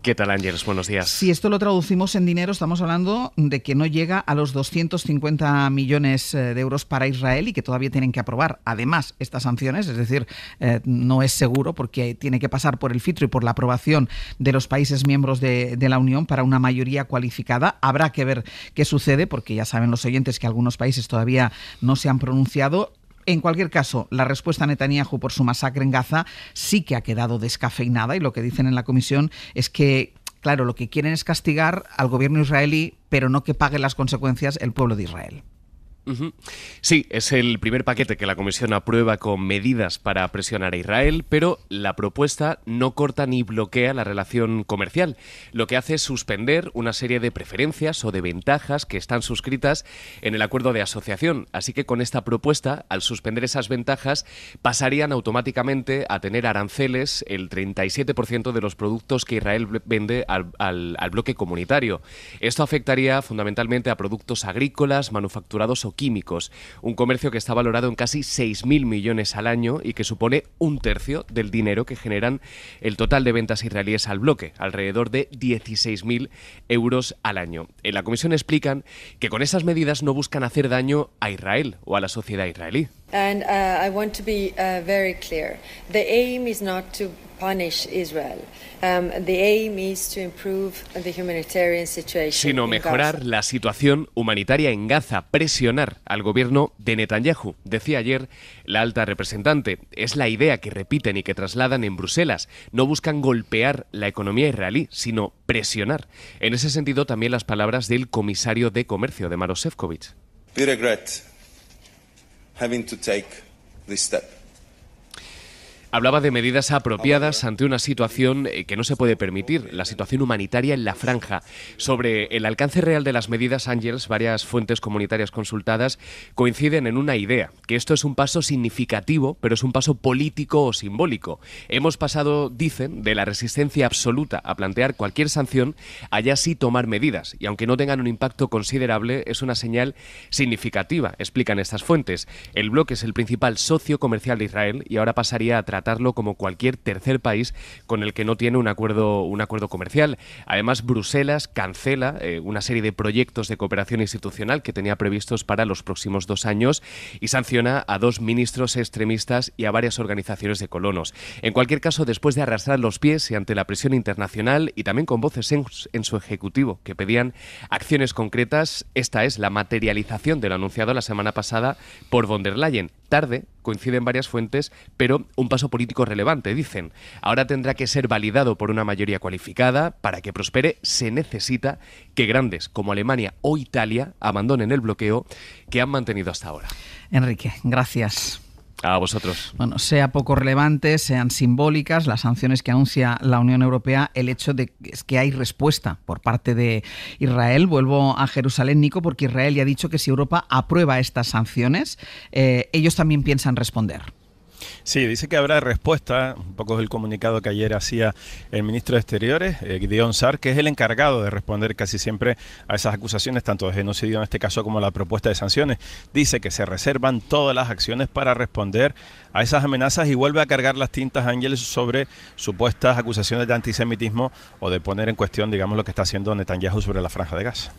¿Qué tal, Ángeles? Buenos días. Si esto lo traducimos en dinero, estamos hablando de que no llega a los 250 millones de euros para Israel y que todavía tienen que aprobar, además, estas sanciones. Es decir, no es seguro porque tiene que pasar por el filtro y por la aprobación de los países miembros de la Unión para una mayoría cualificada. Habrá que ver qué sucede, porque ya saben los oyentes que algunos países todavía no se han pronunciado. En cualquier caso, la respuesta a Netanyahu por su masacre en Gaza sí que ha quedado descafeinada, y lo que dicen en la Comisión es que, claro, lo que quieren es castigar al gobierno israelí, pero no que pague las consecuencias el pueblo de Israel. Sí, es el primer paquete que la Comisión aprueba con medidas para presionar a Israel, pero la propuesta no corta ni bloquea la relación comercial. Lo que hace es suspender una serie de preferencias o de ventajas que están suscritas en el acuerdo de asociación. Así que con esta propuesta, al suspender esas ventajas, pasarían automáticamente a tener aranceles el 37% de los productos que Israel vende al bloque comunitario. Esto afectaría fundamentalmente a productos agrícolas, manufacturados o petroquímicos, un comercio que está valorado en casi 6.000 millones al año y que supone 1/3 del dinero que generan el total de ventas israelíes al bloque, alrededor de 16.000 euros al año. En la comisión explican que con esas medidas no buscan hacer daño a Israel o a la sociedad israelí. And I want to be very clear. The aim is not to punish Israel. The aim is to improve the humanitarian situation. Sino mejorar la situación humanitaria en Gaza, presionar al gobierno de Netanyahu. Decía ayer la alta representante. Es la idea que repiten y que trasladan en Bruselas. No buscan golpear la economía israelí, sino presionar. En ese sentido, también las palabras del comisario de Comercio, de Maroš Šefčovič. We regret having to take this step. Hablaba de medidas apropiadas ante una situación que no se puede permitir, la situación humanitaria en la franja. Sobre el alcance real de las medidas, Ángels, varias fuentes comunitarias consultadas coinciden en una idea, que esto es un paso significativo, pero es un paso político o simbólico. Hemos pasado, dicen, de la resistencia absoluta a plantear cualquier sanción a ya sí tomar medidas, y aunque no tengan un impacto considerable, es una señal significativa, explican estas fuentes. El bloque es el principal socio comercial de Israel y ahora pasaría a tratarlo como cualquier tercer país con el que no tiene un acuerdo comercial. Además, Bruselas cancela una serie de proyectos de cooperación institucional que tenía previstos para los próximos 2 años y sanciona a 2 ministros extremistas y a varias organizaciones de colonos. En cualquier caso, después de arrastrar los pies y ante la presión internacional y también con voces en su ejecutivo que pedían acciones concretas, esta es la materialización de lo anunciado la semana pasada por von der Leyen. Tarde, coinciden varias fuentes, pero un paso político relevante, dicen. Ahora tendrá que ser validado por una mayoría cualificada. Para que prospere, se necesita que grandes como Alemania o Italia abandonen el bloqueo que han mantenido hasta ahora. Enrique, gracias. A vosotros. Bueno, sea poco relevante, sean simbólicas, las sanciones que anuncia la Unión Europea, el hecho de que hay respuesta por parte de Israel. Vuelvo a Jerusalén, Nico, porque Israel ya ha dicho que si Europa aprueba estas sanciones, ellos también piensan responder. Sí, dice que habrá respuesta, un poco es el comunicado que ayer hacía el ministro de Exteriores, Gideon Sa'ar, que es el encargado de responder casi siempre a esas acusaciones, tanto de genocidio en este caso como la propuesta de sanciones. Dice que se reservan todas las acciones para responder a esas amenazas y vuelve a cargar las tintas, Ángeles, sobre supuestas acusaciones de antisemitismo o de poner en cuestión, digamos, lo que está haciendo Netanyahu sobre la Franja de Gaza.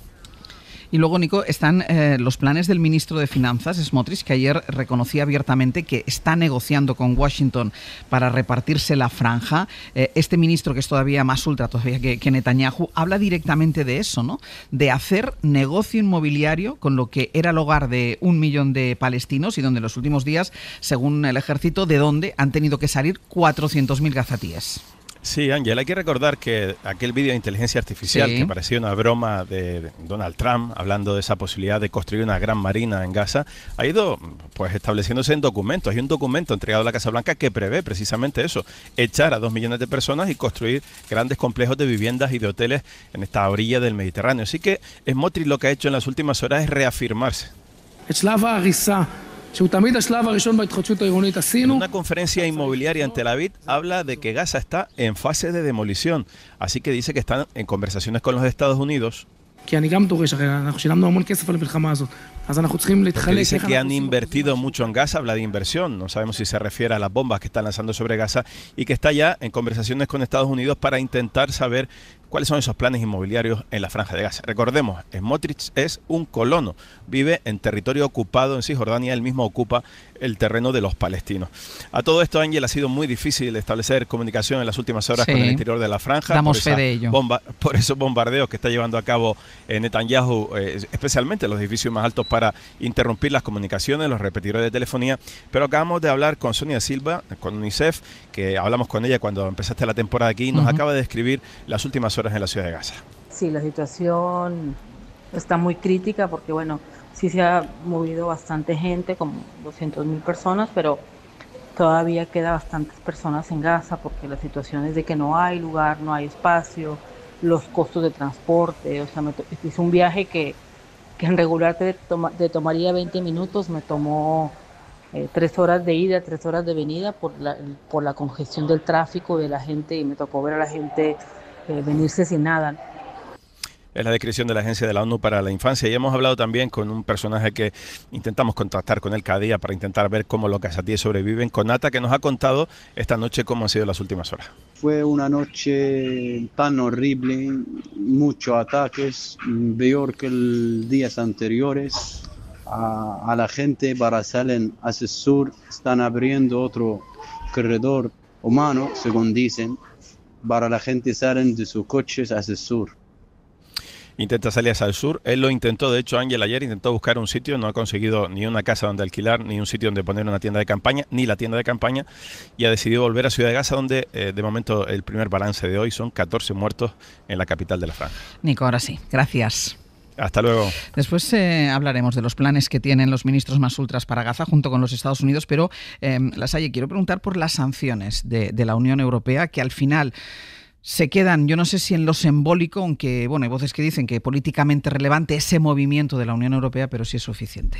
Y luego, Nico, están los planes del ministro de Finanzas, Smotrich, que ayer reconocía abiertamente que está negociando con Washington para repartirse la franja. Este ministro, que es todavía más ultra todavía que Netanyahu, habla directamente de eso, ¿no? De hacer negocio inmobiliario con lo que era el hogar de 1 millón de palestinos y donde en los últimos días, según el ejército, de donde han tenido que salir 400.000 gazatíes. Sí, Ángel, hay que recordar que aquel vídeo de inteligencia artificial que parecía una broma de Donald Trump, hablando de esa posibilidad de construir una gran marina en Gaza, ha ido pues estableciéndose en documentos. Hay un documento entregado a la Casa Blanca que prevé precisamente eso, echar a 2 millones de personas y construir grandes complejos de viviendas y de hoteles en esta orilla del Mediterráneo. Así que Smotrich lo que ha hecho en las últimas horas es reafirmarse. En una conferencia inmobiliaria en Tel Aviv habla de que Gaza está en fase de demolición, así que dice que están en conversaciones con los Estados Unidos. Porque dice que han invertido mucho en Gaza, habla de inversión, no sabemos si se refiere a las bombas que están lanzando sobre Gaza, y que está ya en conversaciones con Estados Unidos para intentar saber cuáles son esos planes inmobiliarios en la Franja de Gaza. Recordemos, Smotrich es un colono, vive en territorio ocupado en Cisjordania, él mismo ocupa el terreno de los palestinos. A todo esto, Ángel, ha sido muy difícil establecer comunicación en las últimas horas con el interior de la Franja. Damos fe de ello. Por esos bombardeos que está llevando a cabo Netanyahu, especialmente los edificios más altos, para interrumpir las comunicaciones, los repetidores de telefonía. Pero acabamos de hablar con Sonia Silva, con UNICEF, que hablamos con ella cuando empezaste la temporada aquí, y nos acaba de describir las últimas horas en la ciudad de Gaza. Sí, la situación está muy crítica porque, bueno, sí se ha movido bastante gente, como 200.000 personas, pero todavía queda bastantes personas en Gaza porque la situación es de que no hay lugar, no hay espacio, los costos de transporte. O sea, hice un viaje que en regular te tomaría 20 minutos, me tomó 3 horas de ida, 3 horas de venida por la congestión del tráfico de la gente, y me tocó ver a la gente venirse sin nada. es la descripción de la Agencia de la ONU para la Infancia. Y hemos hablado también con un personaje que intentamos contactar con él cada día para intentar ver cómo los gazatíes sobreviven, con Nata, que nos ha contado esta noche cómo han sido las últimas horas. Fue una noche tan horrible, muchos ataques, peor que los días anteriores. A la gente para salir hacia el sur, están abriendo otro corredor humano, según dicen, para la gente salen de sus coches hacia el sur. Intenta salir hacia el sur. Él lo intentó, de hecho, Ángel ayer intentó buscar un sitio, no ha conseguido ni una casa donde alquilar, ni un sitio donde poner una tienda de campaña, ni la tienda de campaña, y ha decidido volver a Ciudad de Gaza, donde de momento el primer balance de hoy son 14 muertos en la capital de la franja. Nico, ahora sí, gracias. Hasta luego. Después hablaremos de los planes que tienen los ministros más ultras para Gaza junto con los Estados Unidos, pero Lasalle, quiero preguntar por las sanciones de la Unión Europea, que al final se quedan, yo no sé si en lo simbólico, aunque bueno, hay voces que dicen que políticamente relevante ese movimiento de la Unión Europea, pero sí es suficiente.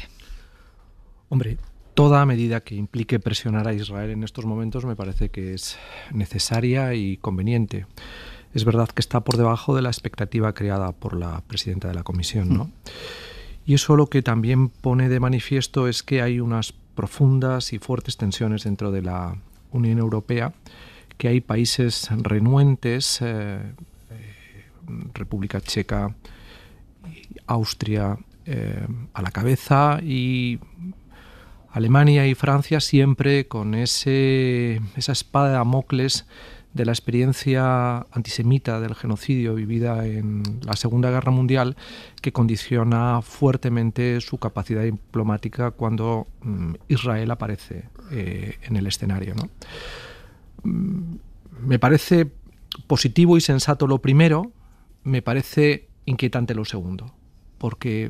Hombre, toda medida que implique presionar a Israel en estos momentos me parece que es necesaria y conveniente. Es verdad que está por debajo de la expectativa creada por la presidenta de la Comisión, ¿no? Y eso lo que también pone de manifiesto es que hay unas profundas y fuertes tensiones dentro de la Unión Europea, que hay países renuentes, República Checa, Austria a la cabeza, y Alemania y Francia siempre con esa espada de Damocles de la experiencia antisemita del genocidio vivida en la Segunda Guerra Mundial, que condiciona fuertemente su capacidad diplomática cuando Israel aparece en el escenario, ¿no? Me parece positivo y sensato lo primero, me parece inquietante lo segundo, porque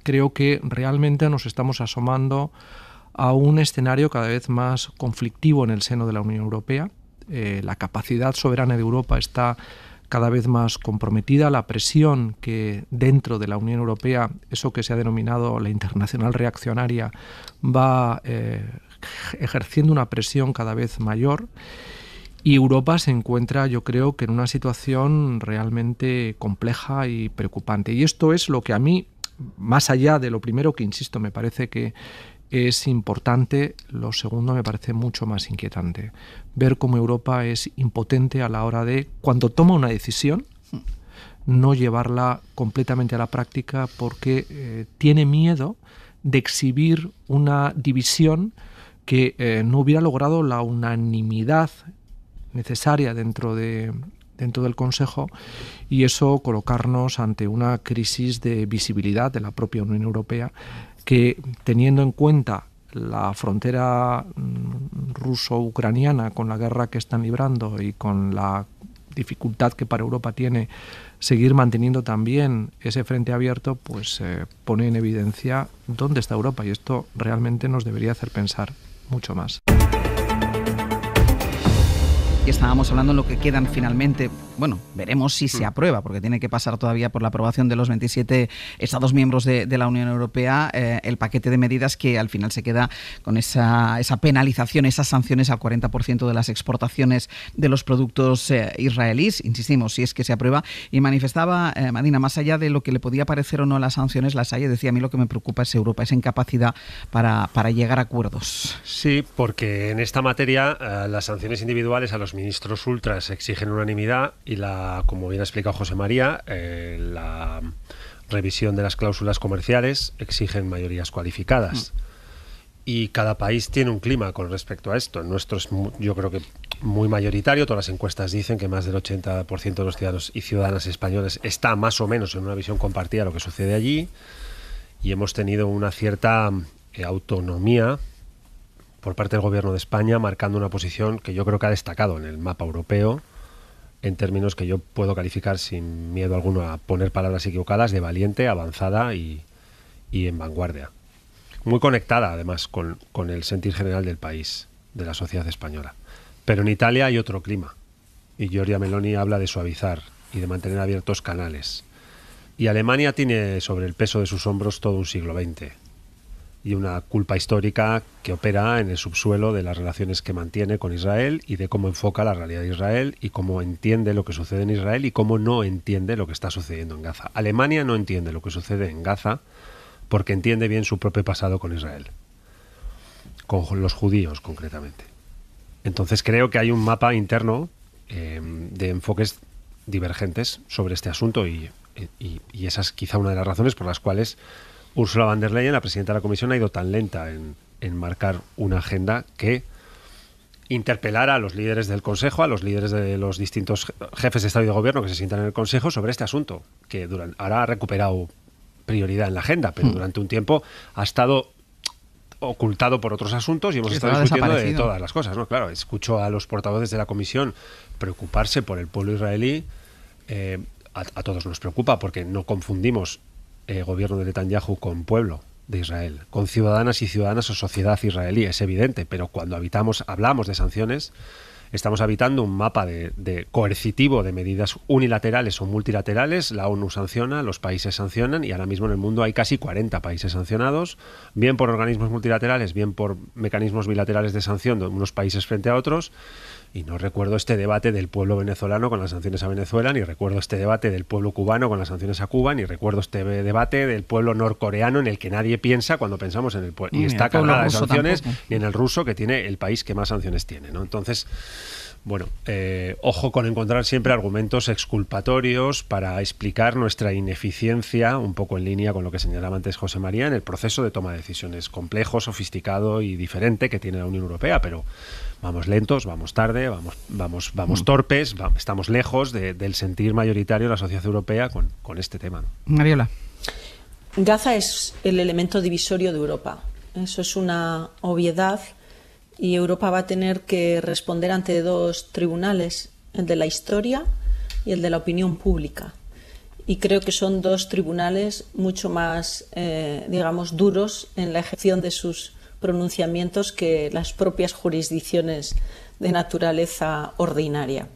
creo que realmente nos estamos asomando a un escenario cada vez más conflictivo en el seno de la Unión Europea. La capacidad soberana de Europa está cada vez más comprometida, la presión que dentro de la Unión Europea, eso que se ha denominado la internacional reaccionaria, va ejerciendo una presión cada vez mayor, y Europa se encuentra, yo creo, que en una situación realmente compleja y preocupante. Y esto es lo que a mí, más allá de lo primero, que insisto, me parece que es importante, lo segundo me parece mucho más inquietante. Ver cómo Europa es impotente a la hora de, cuando toma una decisión, no llevarla completamente a la práctica, porque tiene miedo de exhibir una división que no hubiera logrado la unanimidad necesaria dentro del Consejo, y eso colocarnos ante una crisis de visibilidad de la propia Unión Europea, que, teniendo en cuenta la frontera ruso-ucraniana, con la guerra que están librando y con la dificultad que para Europa tiene seguir manteniendo también ese frente abierto, pues pone en evidencia dónde está Europa, y esto realmente nos debería hacer pensar mucho más. Y estábamos hablando de lo que quedan finalmente. Bueno, veremos si se aprueba, porque tiene que pasar todavía por la aprobación de los 27 Estados miembros de la Unión Europea el paquete de medidas que al final se queda con esa penalización, esas sanciones al 40% de las exportaciones de los productos israelíes. Insistimos, si es que se aprueba. Y manifestaba, Madina, más allá de lo que le podía parecer o no las sanciones, Lasalle decía: a mí lo que me preocupa es Europa, esa incapacidad para llegar a acuerdos. Sí, porque en esta materia las sanciones individuales a los ministros ultras exigen unanimidad, y como bien ha explicado José María, la revisión de las cláusulas comerciales exigen mayorías cualificadas. Y cada país tiene un clima con respecto a esto. El nuestro es, yo creo que muy mayoritario. Todas las encuestas dicen que más del 80% de los ciudadanos y ciudadanas españoles está más o menos en una visión compartida de lo que sucede allí, y hemos tenido una cierta autonomía por parte del Gobierno de España, marcando una posición que yo creo que ha destacado en el mapa europeo, en términos que yo puedo calificar sin miedo alguno a poner palabras equivocadas, de valiente, avanzada y en vanguardia. Muy conectada, además, con el sentir general del país, de la sociedad española. Pero en Italia hay otro clima, y Giorgia Meloni habla de suavizar y de mantener abiertos canales. Y Alemania tiene sobre el peso de sus hombros todo un siglo XX. y una culpa histórica que opera en el subsuelo de las relaciones que mantiene con Israel y de cómo enfoca la realidad de Israel y cómo entiende lo que sucede en Israel y cómo no entiende lo que está sucediendo en Gaza. Alemania no entiende lo que sucede en Gaza porque entiende bien su propio pasado con Israel, con los judíos concretamente. Entonces creo que hay un mapa interno de enfoques divergentes sobre este asunto y esa es quizá una de las razones por las cuales Ursula von der Leyen, la presidenta de la Comisión, ha ido tan lenta en marcar una agenda que interpelara a los líderes del Consejo, a los líderes de los distintos jefes de Estado y de Gobierno que se sientan en el Consejo sobre este asunto, que ahora ha recuperado prioridad en la agenda, pero durante un tiempo ha estado ocultado por otros asuntos y hemos estado discutiendo de todas las cosas, ¿no? Claro, escucho a los portavoces de la Comisión preocuparse por el pueblo israelí. A todos nos preocupa porque no confundimos gobierno de Netanyahu con pueblo de Israel, con ciudadanas y ciudadanas o sociedad israelí, es evidente, pero cuando hablamos de sanciones, estamos habitando un mapa de coercitivo de medidas unilaterales o multilaterales. La ONU sanciona, los países sancionan y ahora mismo en el mundo hay casi 40 países sancionados, bien por organismos multilaterales, bien por mecanismos bilaterales de sanción de unos países frente a otros. Y no recuerdo este debate del pueblo venezolano con las sanciones a Venezuela, ni recuerdo este debate del pueblo cubano con las sanciones a Cuba, ni recuerdo este debate del pueblo norcoreano en el que nadie piensa cuando pensamos en el pueblo. Y está cargada de sanciones, ni en el ruso, que tiene el país que más sanciones tiene, ¿no? Entonces, bueno, ojo con encontrar siempre argumentos exculpatorios para explicar nuestra ineficiencia, un poco en línea con lo que señalaba antes José María, en el proceso de toma de decisiones complejo, sofisticado y diferente que tiene la Unión Europea, pero vamos lentos, vamos tarde, vamos torpes, estamos lejos del sentir mayoritario de la sociedad europea con este tema, ¿no? Mariola. Gaza es el elemento divisorio de Europa. Eso es una obviedad y Europa va a tener que responder ante dos tribunales, el de la historia y el de la opinión pública. Y creo que son dos tribunales mucho más, digamos, duros en la ejecución de sus pronunciamientos que las propias jurisdicciones de naturaleza ordinaria.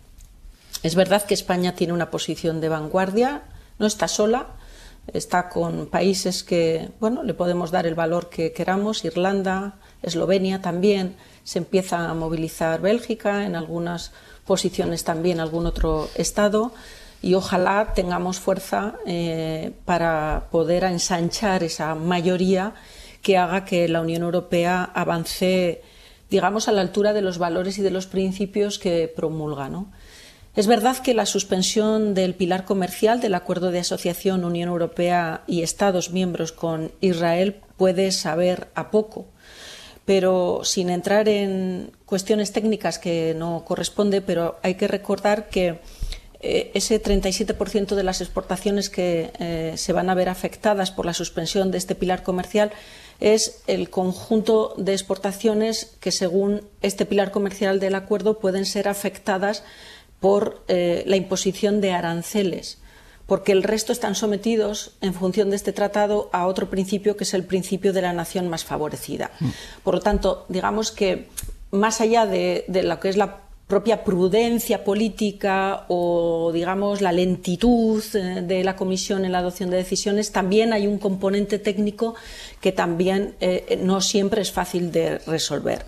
Es verdad que España tiene una posición de vanguardia, no está sola, está con países que, bueno, le podemos dar el valor que queramos, Irlanda, Eslovenia también, se empieza a movilizar Bélgica, en algunas posiciones también algún otro estado, y ojalá tengamos fuerza para poder ensanchar esa mayoría que haga que la Unión Europea avance, digamos, a la altura de los valores y de los principios que promulga, ¿no? Es verdad que la suspensión del pilar comercial del Acuerdo de Asociación Unión Europea y Estados miembros con Israel puede saber a poco, pero sin entrar en cuestiones técnicas que no corresponde, pero hay que recordar que ese 37% de las exportaciones que se van a ver afectadas por la suspensión de este pilar comercial es el conjunto de exportaciones que, según este pilar comercial del acuerdo, pueden ser afectadas por la imposición de aranceles, porque el resto están sometidos, en función de este tratado, a otro principio que es el principio de la nación más favorecida. Por lo tanto, digamos que más allá de lo que es la propia prudencia política o, digamos, la lentitud de la Comisión en la adopción de decisiones, también hay un componente técnico que también no siempre es fácil de resolver.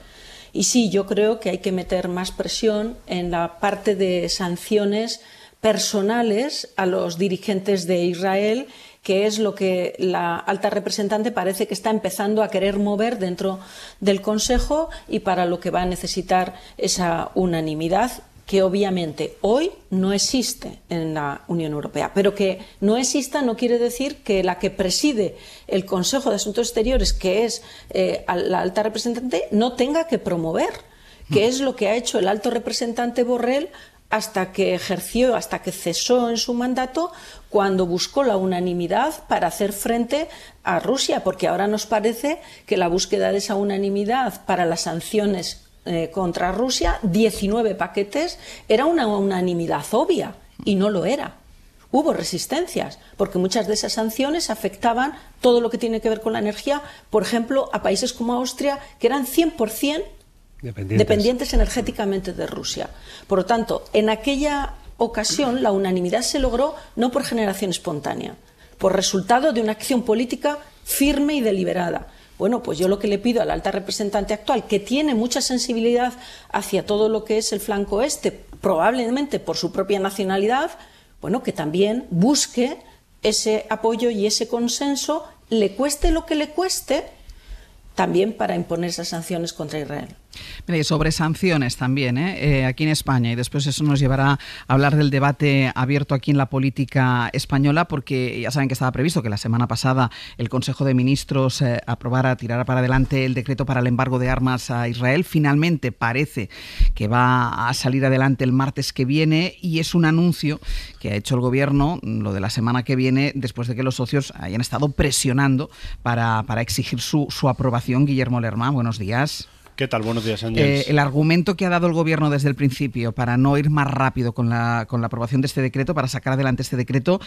Y sí, yo creo que hay que meter más presión en la parte de sanciones personales a los dirigentes de Israel, que es lo que la alta representante parece que está empezando a querer mover dentro del Consejo y para lo que va a necesitar esa unanimidad que obviamente hoy no existe en la Unión Europea. Pero que no exista no quiere decir que la que preside el Consejo de Asuntos Exteriores, que es la alta representante, no tenga que promover, que es lo que ha hecho el alto representante Borrell hasta que cesó en su mandato, cuando buscó la unanimidad para hacer frente a Rusia, porque ahora nos parece que la búsqueda de esa unanimidad para las sanciones contra Rusia, 19 paquetes, era una unanimidad obvia, y no lo era. Hubo resistencias, porque muchas de esas sanciones afectaban todo lo que tiene que ver con la energía, por ejemplo, a países como Austria, que eran 100% dependientes energéticamente de Rusia. Por lo tanto, en aquella ocasión la unanimidad se logró no por generación espontánea, por resultado de una acción política firme y deliberada, Bueno, pues yo lo que le pido a la alta representante actual, que tiene mucha sensibilidad hacia todo lo que es el flanco este, probablemente por su propia nacionalidad, bueno, que también busque ese apoyo y ese consenso, le cueste lo que le cueste, también para imponer esas sanciones contra Israel. Mira, y sobre sanciones también, aquí en España, y después eso nos llevará a hablar del debate abierto aquí en la política española, porque ya saben que estaba previsto que la semana pasada el Consejo de Ministros tirara para adelante el decreto para el embargo de armas a Israel. Finalmente parece que va a salir adelante el martes que viene, y es un anuncio que ha hecho el Gobierno, lo de la semana que viene, después de que los socios hayan estado presionando para exigir su aprobación. Guillermo Lerma, buenos días. ¿Qué tal? Buenos días, Ángeles. El argumento que ha dado el Gobierno desde el principio para no ir más rápido con la aprobación de este decreto, para sacar adelante este decreto,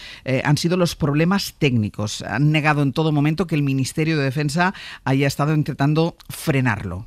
han sido los problemas técnicos. Han negado en todo momento que el Ministerio de Defensa haya estado intentando frenarlo.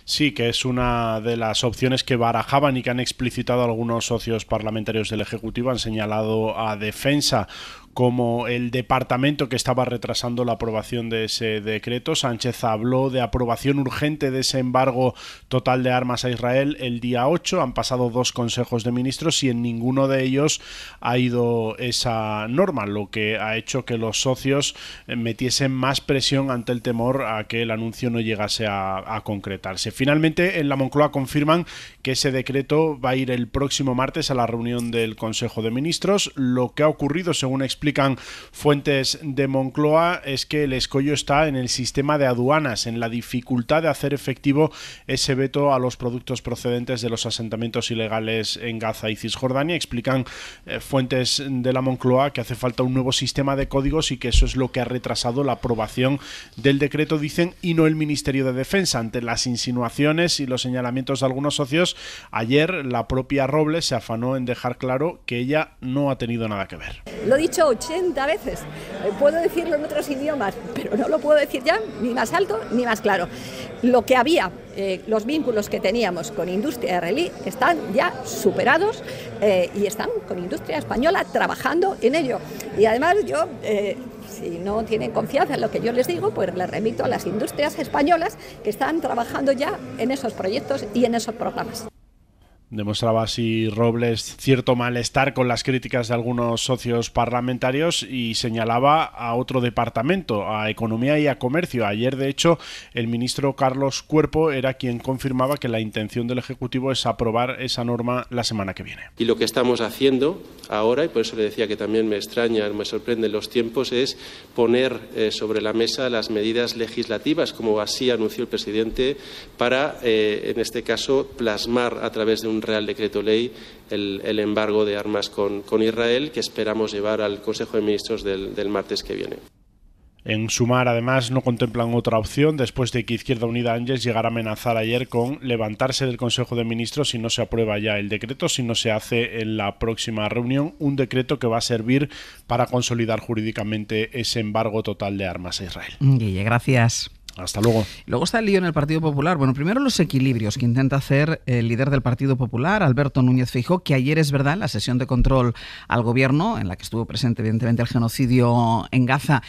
Sí, que es una de las opciones que barajaban y que han explicitado algunos socios parlamentarios del Ejecutivo. Han señalado a Defensa como el departamento que estaba retrasando la aprobación de ese decreto. Sánchez habló de aprobación urgente de ese embargo total de armas a Israel el día 8. Han pasado 2 consejos de ministros y en ninguno de ellos ha ido esa norma, lo que ha hecho que los socios metiesen más presión ante el temor a que el anuncio no llegase a concretarse. Finalmente, en la Moncloa confirman que ese decreto va a ir el próximo martes a la reunión del Consejo de Ministros. Lo que ha ocurrido, según explican fuentes de Moncloa, es que el escollo está en el sistema de aduanas, en la dificultad de hacer efectivo ese veto a los productos procedentes de los asentamientos ilegales en Gaza y Cisjordania. Explican fuentes de la Moncloa que hace falta un nuevo sistema de códigos y que eso es lo que ha retrasado la aprobación del decreto, dicen, y no el Ministerio de Defensa. Ante las insinuaciones y los señalamientos de algunos socios, ayer la propia Robles se afanó en dejar claro que ella no ha tenido nada que ver. Lo he dicho 80 veces, puedo decirlo en otros idiomas, pero no lo puedo decir ya ni más alto ni más claro. Lo que había, los vínculos que teníamos con industria israelí están ya superados y están con industria española trabajando en ello. Y además yo, si no tienen confianza en lo que yo les digo, pues les remito a las industrias españolas que están trabajando ya en esos proyectos y en esos programas. Demostraba así Robles cierto malestar con las críticas de algunos socios parlamentarios y señalaba a otro departamento, a Economía y a Comercio. Ayer, de hecho, el ministro Carlos Cuerpo era quien confirmaba que la intención del Ejecutivo es aprobar esa norma la semana que viene. Y lo que estamos haciendo ahora, y por eso le decía que también me extrañan, me sorprenden los tiempos, es poner sobre la mesa las medidas legislativas, como así anunció el presidente, para, en este caso, plasmar a través de un Real Decreto Ley el embargo de armas con Israel, que esperamos llevar al Consejo de Ministros del martes que viene. En Sumar, además, no contemplan otra opción después de que Izquierda Unida Ángeles llegara a amenazar ayer con levantarse del Consejo de Ministros si no se aprueba ya el decreto, si no se hace en la próxima reunión un decreto que va a servir para consolidar jurídicamente ese embargo total de armas a Israel. Guille, gracias. Hasta luego. Luego está el lío en el Partido Popular. Bueno, primero los equilibrios que intenta hacer el líder del Partido Popular, Alberto Núñez Feijóo, que ayer, es verdad, en la sesión de control al Gobierno, en la que estuvo presente evidentemente el genocidio en Gaza,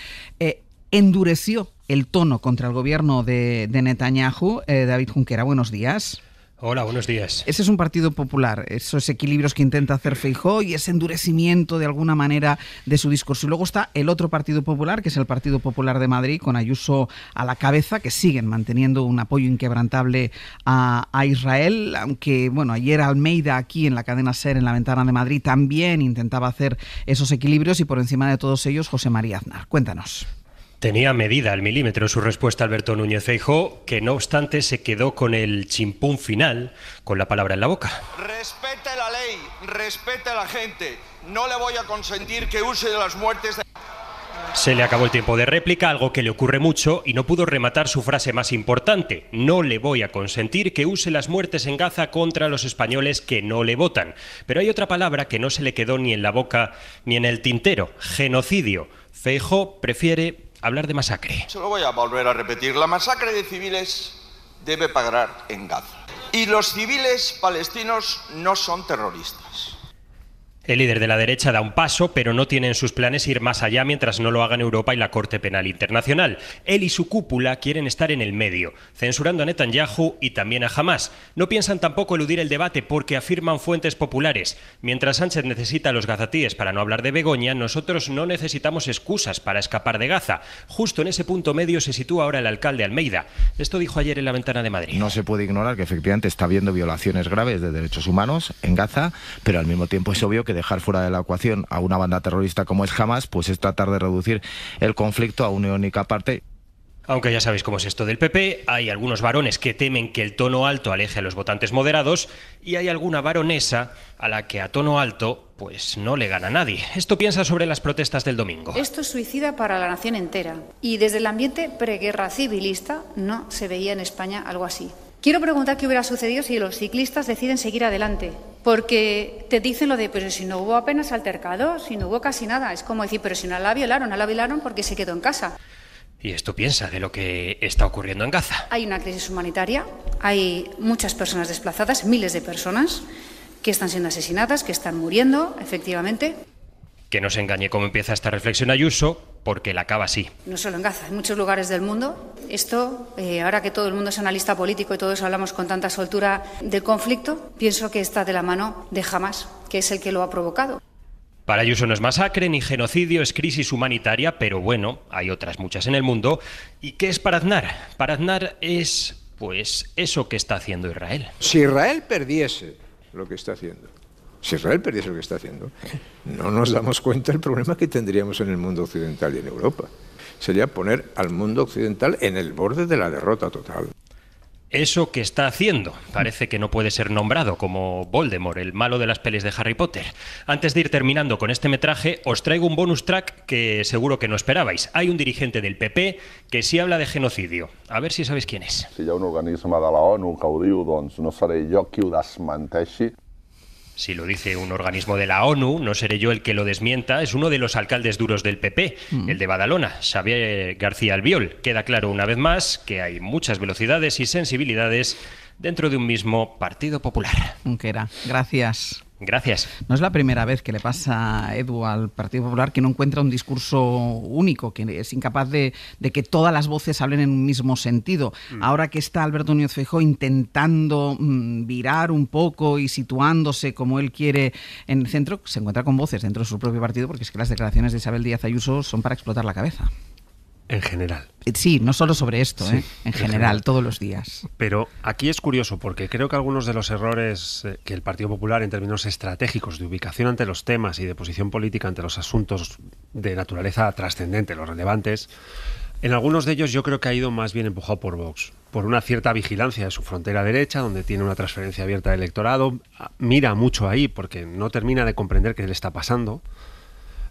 endureció el tono contra el Gobierno de Netanyahu. David Junquera, buenos días. Hola, buenos días. Ese es un Partido Popular, esos equilibrios que intenta hacer Feijóo y ese endurecimiento de alguna manera de su discurso. Y luego está el otro Partido Popular, que es el Partido Popular de Madrid, con Ayuso a la cabeza, que siguen manteniendo un apoyo inquebrantable a Israel, aunque bueno, ayer Almeida, aquí en la cadena SER, en la Ventana de Madrid, también intentaba hacer esos equilibrios, y por encima de todos ellos, José María Aznar. Cuéntanos. Tenía medida al milímetro su respuesta Alberto Núñez Feijóo, que no obstante se quedó con el chimpún final, con la palabra en la boca. Respete la ley, respete a la gente. No le voy a consentir que use de las muertes de... Se le acabó el tiempo de réplica, algo que le ocurre mucho, y no pudo rematar su frase más importante. No le voy a consentir que use las muertes en Gaza contra los españoles que no le votan. Pero hay otra palabra que no se le quedó ni en la boca ni en el tintero: genocidio. Feijóo prefiere hablar de masacre. Se lo voy a volver a repetir. La masacre de civiles debe parar en Gaza. Y los civiles palestinos no son terroristas. El líder de la derecha da un paso, pero no tiene en sus planes ir más allá mientras no lo hagan Europa y la Corte Penal Internacional. Él y su cúpula quieren estar en el medio, censurando a Netanyahu y también a Hamás. No piensan tampoco eludir el debate porque afirman fuentes populares. Mientras Sánchez necesita a los gazatíes para no hablar de Begoña, nosotros no necesitamos excusas para escapar de Gaza. Justo en ese punto medio se sitúa ahora el alcalde Almeida. Esto dijo ayer en La Ventana de Madrid. No se puede ignorar que efectivamente está habiendo violaciones graves de derechos humanos en Gaza, pero al mismo tiempo es obvio que dejar fuera de la ecuación a una banda terrorista como es Hamás, pues es tratar de reducir el conflicto a una única parte. Aunque ya sabéis cómo es esto del PP, hay algunos varones que temen que el tono alto aleje a los votantes moderados y hay alguna varonesa a la que a tono alto pues no le gana nadie. Esto piensa sobre las protestas del domingo. Esto es suicida para la nación entera y desde el ambiente preguerra civilista no se veía en España algo así. Quiero preguntar qué hubiera sucedido si los ciclistas deciden seguir adelante, porque te dicen lo de, pero si no hubo apenas altercados, si no hubo casi nada. Es como decir, pero si no la violaron porque se quedó en casa. Y esto piensa de lo que está ocurriendo en Gaza. Hay una crisis humanitaria, hay muchas personas desplazadas, miles de personas que están siendo asesinadas, que están muriendo, efectivamente. Que no se engañe cómo empieza esta reflexión Ayuso, porque la acaba así. No solo en Gaza, en muchos lugares del mundo. Esto, ahora que todo el mundo es analista político y todos hablamos con tanta soltura del conflicto, pienso que está de la mano de Hamás, que es el que lo ha provocado. Para Ayuso no es masacre ni genocidio, es crisis humanitaria, pero bueno, hay otras muchas en el mundo. ¿Y qué es para Aznar? Para Aznar es, pues, eso que está haciendo Israel. Si Israel perdiese lo que está haciendo, no nos damos cuenta del problema que tendríamos en el mundo occidental y en Europa. Sería poner al mundo occidental en el borde de la derrota total. Eso que está haciendo parece que no puede ser nombrado como Voldemort, el malo de las pelis de Harry Potter. Antes de ir terminando con este metraje, os traigo un bonus track que seguro que no esperabais. Hay un dirigente del PP que sí habla de genocidio. A ver si sabéis quién es. Si hi ha un organisme de la ONU que ho diu, doncs no seré jo qui ho desmenteixi. Si lo dice un organismo de la ONU, no seré yo el que lo desmienta, es uno de los alcaldes duros del PP, el de Badalona, Xavier García Albiol. Queda claro una vez más que hay muchas velocidades y sensibilidades dentro de un mismo Partido Popular. Junquera, gracias. Gracias. No es la primera vez que le pasa, Edu, al Partido Popular que no encuentra un discurso único, que es incapaz de que todas las voces hablen en un mismo sentido. Ahora que está Alberto Núñez Feijóo intentando virar un poco y situándose como él quiere en el centro, se encuentra con voces dentro de su propio partido, porque es que las declaraciones de Isabel Díaz Ayuso son para explotar la cabeza. En general. Sí, no solo sobre esto, sí, en general, todos los días. Pero aquí es curioso porque creo que algunos de los errores que el Partido Popular en términos estratégicos de ubicación ante los temas y de posición política ante los asuntos de naturaleza trascendente, los relevantes, en algunos de ellos yo creo que ha ido más bien empujado por Vox, por una cierta vigilancia de su frontera derecha, donde tiene una transferencia abierta del electorado, mira mucho ahí porque no termina de comprender qué le está pasando.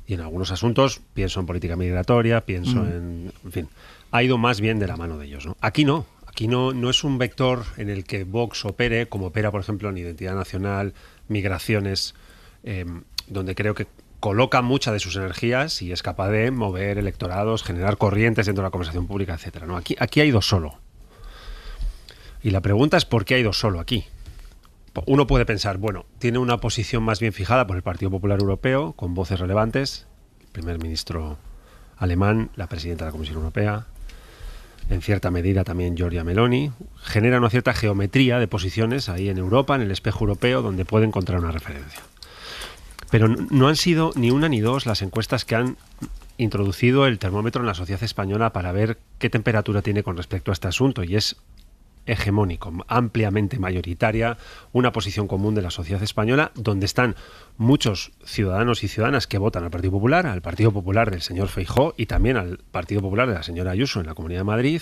Y en algunos asuntos, pienso en política migratoria, pienso en fin, ha ido más bien de la mano de ellos, ¿no? Aquí no es un vector en el que Vox opere, como opera, por ejemplo, en Identidad Nacional, Migraciones, donde creo que coloca muchas de sus energías y es capaz de mover electorados, generar corrientes dentro de la conversación pública, etcétera, ¿no? Aquí ha ido solo. Y la pregunta es ¿por qué ha ido solo aquí? Uno puede pensar, bueno, tiene una posición más bien fijada por el Partido Popular Europeo, con voces relevantes, el primer ministro alemán, la presidenta de la Comisión Europea, en cierta medida también Giorgia Meloni, genera una cierta geometría de posiciones ahí en Europa, en el espejo europeo, donde puede encontrar una referencia. Pero no han sido ni una ni dos las encuestas que han introducido el termómetro en la sociedad española para ver qué temperatura tiene con respecto a este asunto, y es hegemónico, ampliamente mayoritaria, una posición común de la sociedad española, donde están muchos ciudadanos y ciudadanas que votan al Partido Popular del señor Feijóo y también al Partido Popular de la señora Ayuso en la Comunidad de Madrid,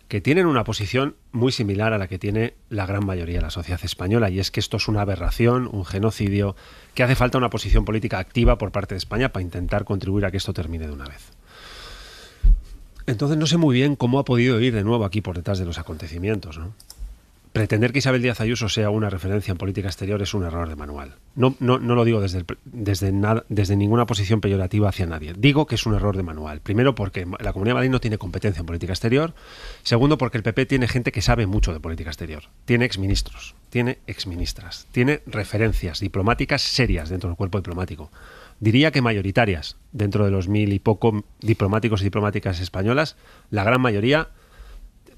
que tienen una posición muy similar a la que tiene la gran mayoría de la sociedad española, y es que esto es una aberración, un genocidio, que hace falta una posición política activa por parte de España para intentar contribuir a que esto termine de una vez. Entonces no sé muy bien cómo ha podido ir de nuevo aquí por detrás de los acontecimientos, ¿no? pretender que Isabel Díaz Ayuso sea una referencia en política exterior es un error de manual. No lo digo desde ninguna posición peyorativa hacia nadie. Digo que es un error de manual. Primero, porque la Comunidad de Madrid no tiene competencia en política exterior. Segundo, porque el PP tiene gente que sabe mucho de política exterior. Tiene exministros, tiene exministras, tiene referencias diplomáticas serias dentro del cuerpo diplomático. Diría que mayoritarias. Dentro de los 1000 y poco diplomáticos y diplomáticas españolas, la gran mayoría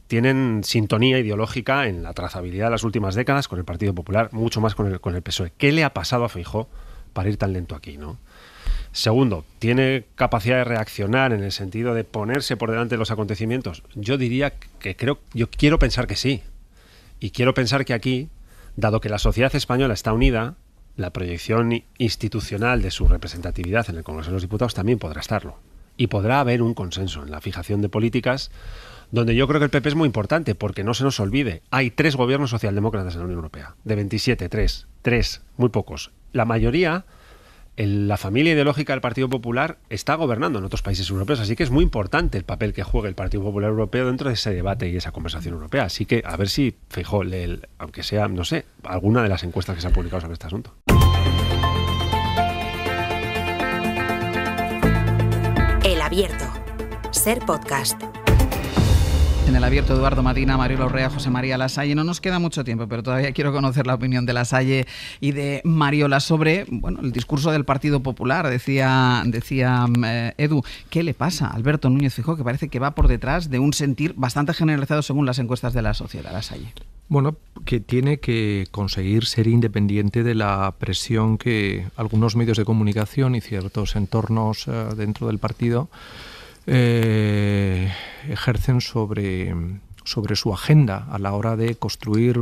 tienen sintonía ideológica en la trazabilidad de las últimas décadas con el Partido Popular, mucho más con el PSOE. ¿Qué le ha pasado a Feijóo para ir tan lento aquí, ¿no? Segundo, ¿tiene capacidad de reaccionar en el sentido de ponerse por delante de los acontecimientos? Yo diría que yo quiero pensar que sí. Y quiero pensar que aquí, dado que la sociedad española está unida, la proyección institucional de su representatividad en el Congreso de los Diputados también podrá estarlo. Y podrá haber un consenso en la fijación de políticas donde yo creo que el PP es muy importante, porque no se nos olvide, hay 3 gobiernos socialdemócratas en la Unión Europea. De 27, 3, muy pocos. La mayoría, la familia ideológica del Partido Popular está gobernando en otros países europeos, así que es muy importante el papel que juegue el Partido Popular Europeo dentro de ese debate y esa conversación europea. Así que a ver si Feijóo lee, aunque sea, no sé, alguna de las encuestas que se han publicado sobre este asunto. El Abierto. Ser podcast. En El Abierto, Eduardo Madina, Mario Larrea, José María Lasalle. No nos queda mucho tiempo, pero todavía quiero conocer la opinión de Lasalle y de Mariola sobre el discurso del Partido Popular. Decía Edu, ¿qué le pasa a Alberto Núñez Feijóo, que parece que va por detrás de un sentir bastante generalizado según las encuestas de la sociedad? Lasalle. Bueno, que tiene que conseguir ser independiente de la presión que algunos medios de comunicación y ciertos entornos dentro del partido ejercen sobre su agenda a la hora de construir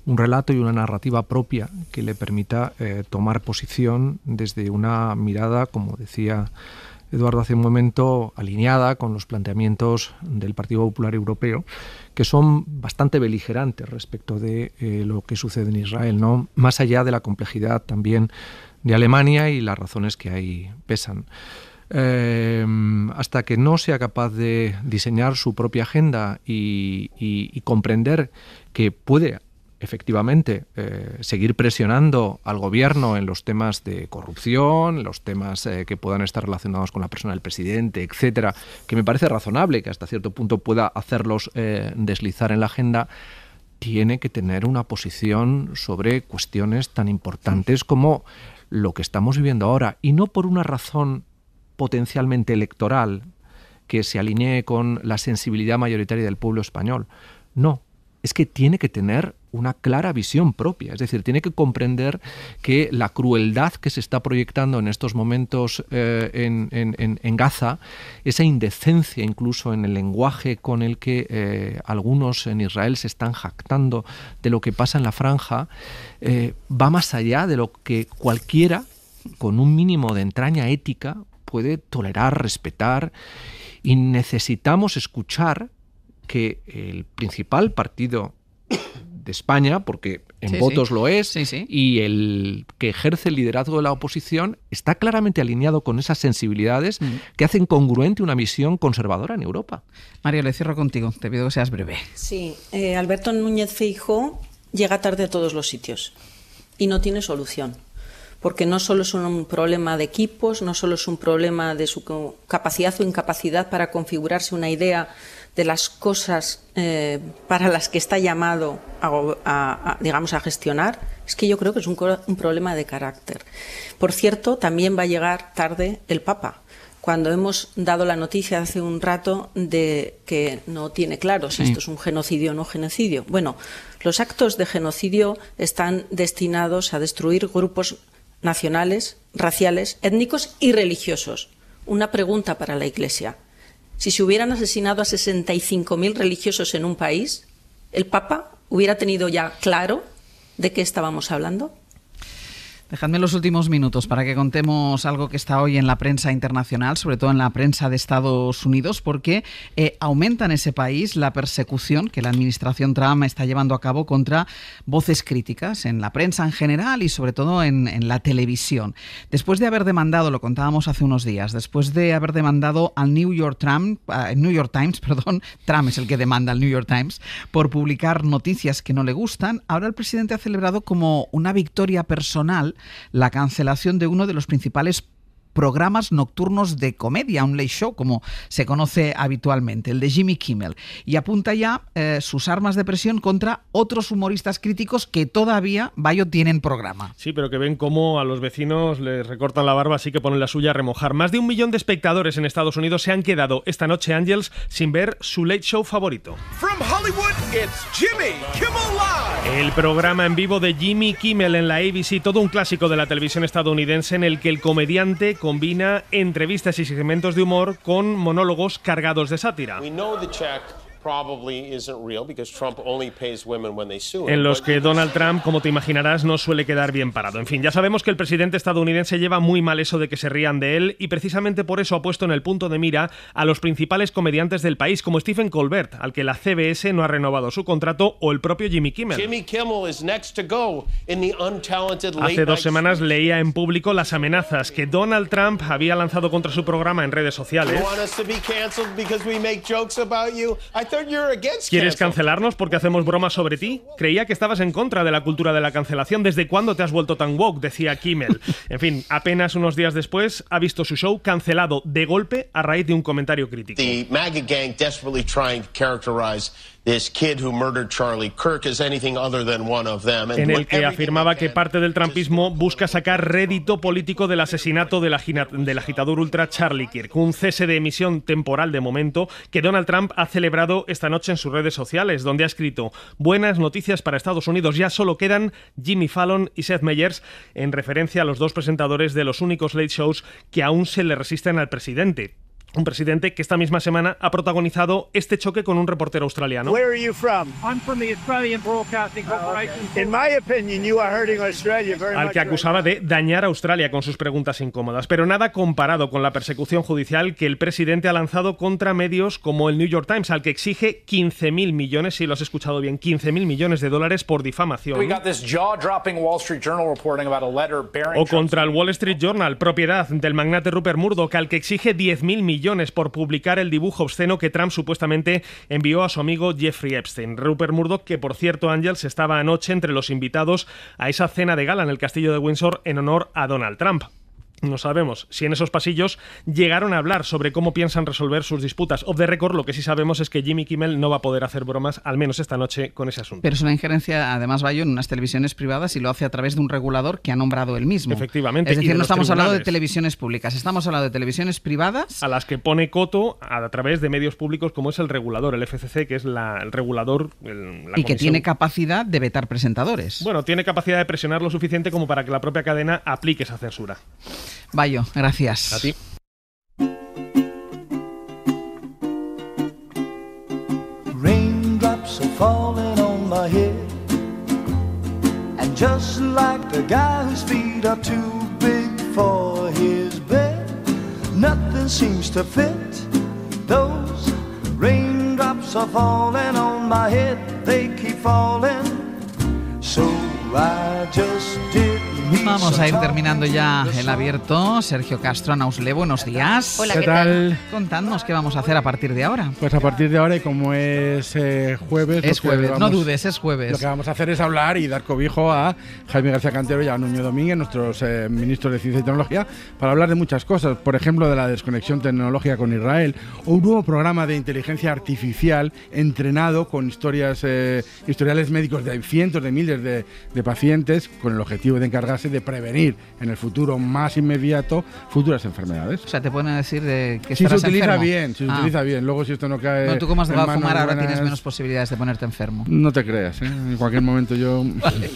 un relato y una narrativa propia que le permita tomar posición desde una mirada, como decía Eduardo hace un momento, alineada con los planteamientos del Partido Popular Europeo, que son bastante beligerantes respecto de lo que sucede en Israel, ¿no? Más allá de la complejidad también de Alemania y las razones que ahí pesan. Hasta que no sea capaz de diseñar su propia agenda y comprender que puede efectivamente seguir presionando al gobierno en los temas de corrupción, los temas que puedan estar relacionados con la persona del presidente, etcétera, que me parece razonable que hasta cierto punto pueda hacerlos deslizar en la agenda, tiene que tener una posición sobre cuestiones tan importantes como lo que estamos viviendo ahora, y no por una razón potencialmente electoral que se alinee con la sensibilidad mayoritaria del pueblo español. No, es que tiene que tener una clara visión propia, es decir, tiene que comprender que la crueldad que se está proyectando en estos momentos en Gaza, esa indecencia incluso en el lenguaje con el que algunos en Israel se están jactando de lo que pasa en la franja, va más allá de lo que cualquiera con un mínimo de entraña ética puede tolerar, respetar, y necesitamos escuchar que el principal partido de España, porque en votos lo es, y el que ejerce el liderazgo de la oposición, está claramente alineado con esas sensibilidades que hacen congruente una misión conservadora en Europa. María, le cierro contigo, te pido que seas breve. Sí, Alberto Núñez Feijóo llega tarde a todos los sitios y no tiene solución. Porque no solo es un problema de equipos, no solo es un problema de su capacidad o incapacidad para configurarse una idea de las cosas para las que está llamado a gestionar, es que yo creo que es un problema de carácter. Por cierto, también va a llegar tarde el Papa. Cuando hemos dado la noticia hace un rato de que no tiene claro si esto es un genocidio o no genocidio. Bueno, los actos de genocidio están destinados a destruir grupos nacionales, raciales, étnicos y religiosos. Una pregunta para la Iglesia. Si se hubieran asesinado a 65.000 religiosos en un país, ¿el Papa hubiera tenido ya claro de qué estábamos hablando? Dejadme los últimos minutos para que contemos algo que está hoy en la prensa internacional, sobre todo en la prensa de Estados Unidos, porque aumenta en ese país la persecución que la administración Trump está llevando a cabo contra voces críticas en la prensa en general y sobre todo en la televisión. Después de haber demandado, lo contábamos hace unos días, después de haber demandado al New York Times, Trump es el que demanda al New York Times, por publicar noticias que no le gustan, ahora el presidente ha celebrado como una victoria personal la cancelación de uno de los principales programas nocturnos de comedia, un late show como se conoce habitualmente, el de Jimmy Kimmel, y apunta ya sus armas de presión contra otros humoristas críticos que todavía, Bayo, tienen programa. Sí, pero que ven cómo a los vecinos les recortan la barba, así que ponen la suya a remojar. Más de 1 millón de espectadores en Estados Unidos se han quedado esta noche, Ángels, sin ver su late show favorito. From Hollywood, it's Jimmy Kimmel Live. El programa en vivo de Jimmy Kimmel en la ABC, todo un clásico de la televisión estadounidense en el que el comediante combina entrevistas y segmentos de humor con monólogos cargados de sátira. En los que Donald Trump, como te imaginarás, no suele quedar bien parado. En fin, ya sabemos que el presidente estadounidense lleva muy mal eso de que se rían de él y precisamente por eso ha puesto en el punto de mira a los principales comediantes del país, como Stephen Colbert, al que la CBS no ha renovado su contrato, o el propio Jimmy Kimmel. Hace 2 semanas leía en público las amenazas que Donald Trump había lanzado contra su programa en redes sociales. ¿Quieres cancelarnos porque hacemos bromas sobre ti? Creía que estabas en contra de la cultura de la cancelación. ¿Desde cuándo te has vuelto tan woke?, decía Kimmel. En fin, apenas unos días después ha visto su show cancelado de golpe a raíz de un comentario crítico. The MAGA gang desperately trying to characterize this kid who murdered Charlie Kirk as anything other than one of them. En el que afirmaba que parte del trumpismo busca sacar rédito político del asesinato del agitador ultra Charlie Kirk, un cese de emisión temporal de momento que Donald Trump ha celebrado esta noche en sus redes sociales, donde ha escrito: buenas noticias para Estados Unidos, ya solo quedan Jimmy Fallon y Seth Meyers, en referencia a los 2 presentadores de los únicos late shows que aún se le resisten al presidente. Un presidente que esta misma semana ha protagonizado este choque con un reportero australiano. Where are you from? I'm from the Australian Broadcasting Corporation. In my opinion, you are hurting Australia very much. Al que acusaba de dañar a Australia con sus preguntas incómodas, pero nada comparado con la persecución judicial que el presidente ha lanzado contra medios como el New York Times, al que exige 15.000 millones, si lo has escuchado bien, 15.000 millones de dólares por difamación. O contra el Wall Street Journal, propiedad del magnate Rupert Murdoch, al que exige 10.000 millones por publicar el dibujo obsceno que Trump supuestamente envió a su amigo Jeffrey Epstein. Rupert Murdoch, que por cierto, Ángels, estaba anoche entre los invitados a esa cena de gala en el castillo de Windsor en honor a Donald Trump. No sabemos si en esos pasillos llegaron a hablar sobre cómo piensan resolver sus disputas. Off the record, lo que sí sabemos es que Jimmy Kimmel no va a poder hacer bromas, al menos esta noche, con ese asunto. Pero es una injerencia, además, Bayo, en unas televisiones privadas y lo hace a través de un regulador que ha nombrado él mismo. Efectivamente. Es decir, no estamos hablando de televisiones públicas, estamos hablando de televisiones privadas. A las que pone coto a través de medios públicos como es el regulador, el FCC, que es el regulador. Y comisión, que tiene capacidad de vetar presentadores. Bueno, tiene capacidad de presionar lo suficiente como para que la propia cadena aplique esa censura. Bayo, gracias. A ti. Raindrops are falling on my head, and just like the guy whose feet are too big for his bed, nothing seems to fit. Those raindrops are falling on my head, they keep falling, so I just did. Vamos a ir terminando ya el abierto. Sergio Castro, Anausle, buenos días. Hola, ¿qué tal? Contadnos qué vamos a hacer a partir de ahora. Pues a partir de ahora, y como es jueves... Es jueves, no dudes, es jueves. Lo que vamos a hacer es hablar y dar cobijo a Jaime García Cantero y a Nuño Domínguez, nuestros ministros de Ciencia y Tecnología, para hablar de muchas cosas. Por ejemplo, de la desconexión tecnológica con Israel, o un nuevo programa de inteligencia artificial entrenado con historiales médicos de cientos de miles de pacientes, con el objetivo de encargarse de prevenir en el futuro más inmediato futuras enfermedades. O sea, te pueden decir de que si estarás se utiliza enfermo. bien, si se utiliza bien. Luego, si esto no cae. Bueno, tú como has dejado de fumar, ahora buenas, tienes menos posibilidades de ponerte enfermo. No te creas, ¿eh? En cualquier momento yo. Vale.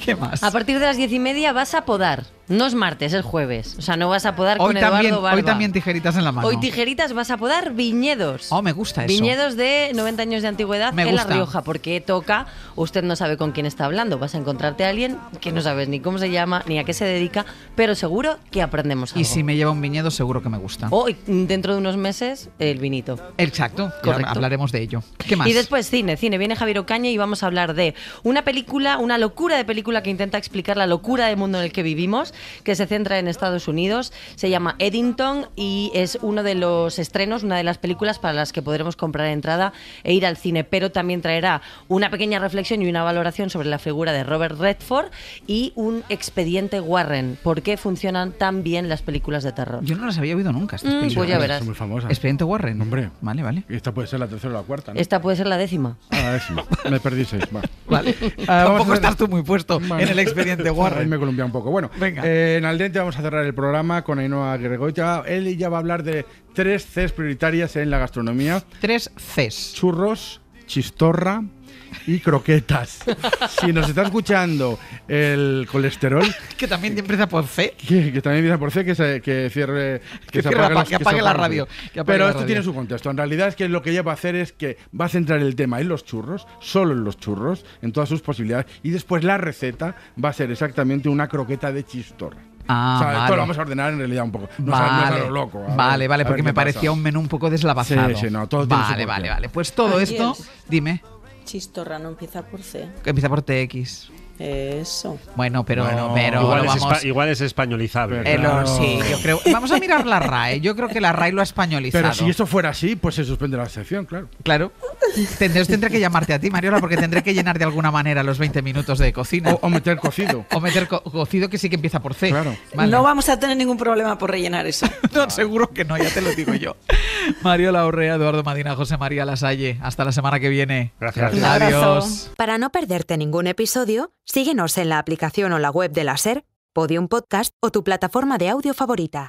¿Qué más? A partir de las 10:30 vas a podar. No es martes, es jueves. O sea, no vas a podar Hoy con Eduardo Barba. Hoy también tijeritas en la mano. Hoy tijeritas, vas a podar viñedos. Oh, me gusta eso. Viñedos de 90 años de antigüedad Me en La gusta. Rioja, porque toca, usted no sabe con quién está hablando. Vas a encontrarte a alguien que no sabes ni cómo se llama, ni a qué se dedica, pero seguro que aprendemos algo. Y si me lleva un viñedo, seguro que me gusta. O dentro de unos meses, el vinito. Exacto, Correcto. hablaremos de ello. ¿Qué más? Y después cine. Viene Javier Ocaña y vamos a hablar de una película, una locura de película que intenta explicar la locura del mundo en el que vivimos, que se centra en Estados Unidos. Se llama Eddington y es uno de los estrenos, una de las películas para las que podremos comprar entrada e ir al cine, pero también traerá una pequeña reflexión y una valoración sobre la figura de Robert Redford y un expediente Warren. ¿Por qué funcionan tan bien las películas de terror? Yo no las había oído nunca, estas películas. Pues ya verás. Son muy famosas. Expediente Warren. Hombre. Vale, vale. Y esta puede ser la tercera o la cuarta, ¿no? Esta puede ser la 10ª. Ah, la 10ª. Me perdí 6. Va. Vale. Vamos Tampoco a estás tú muy puesto en el expediente Warren. Ahí me columpia un poco. Bueno, venga. En Al Dente vamos a cerrar el programa con Ainhoa Gregoita. Él ya va a hablar de 3 Cs prioritarias en la gastronomía. 3 Cs. Churros, chistorra y croquetas. Si nos está escuchando el colesterol, que también empieza por C, que también empieza por C, que cierre, que se apague la radio. Pero esto tiene su contexto. En realidad es que lo que ella va a hacer es que va a centrar el tema en los churros, solo en los churros, en todas sus posibilidades, y después la receta va a ser exactamente una croqueta de chistorra. Ah, o sea, vale. esto lo vamos a ordenar en realidad un poco. No Vale, es a lo loco. Vale, porque me parecía un menú un poco deslavazado. Sí, no, todo tiene su Vale, porqué. vale. Pues todo esto, dime. Chistorra no empieza por C. Que empieza por TX. Eso. Bueno, pero igual, vamos. Igual es españolizable. Sí, yo creo. Vamos a mirar la RAE. Yo creo que la RAE lo ha españolizado. Pero si eso fuera así, pues se suspende la sección, claro. Claro. Tendré que llamarte a ti, Mariola, porque tendré que llenar de alguna manera los 20 minutos de cocina. O meter cocido. O meter cocido, que sí que empieza por C. Claro. Vale. No vamos a tener ningún problema por rellenar eso. No, seguro que no, ya te lo digo yo. Mariola Urrea, Eduardo Madina, José María Lasalle. Hasta la semana que viene. Gracias. Adiós. Para no perderte ningún episodio, síguenos en la aplicación o la web de la SER, Podium Podcast o tu plataforma de audio favorita.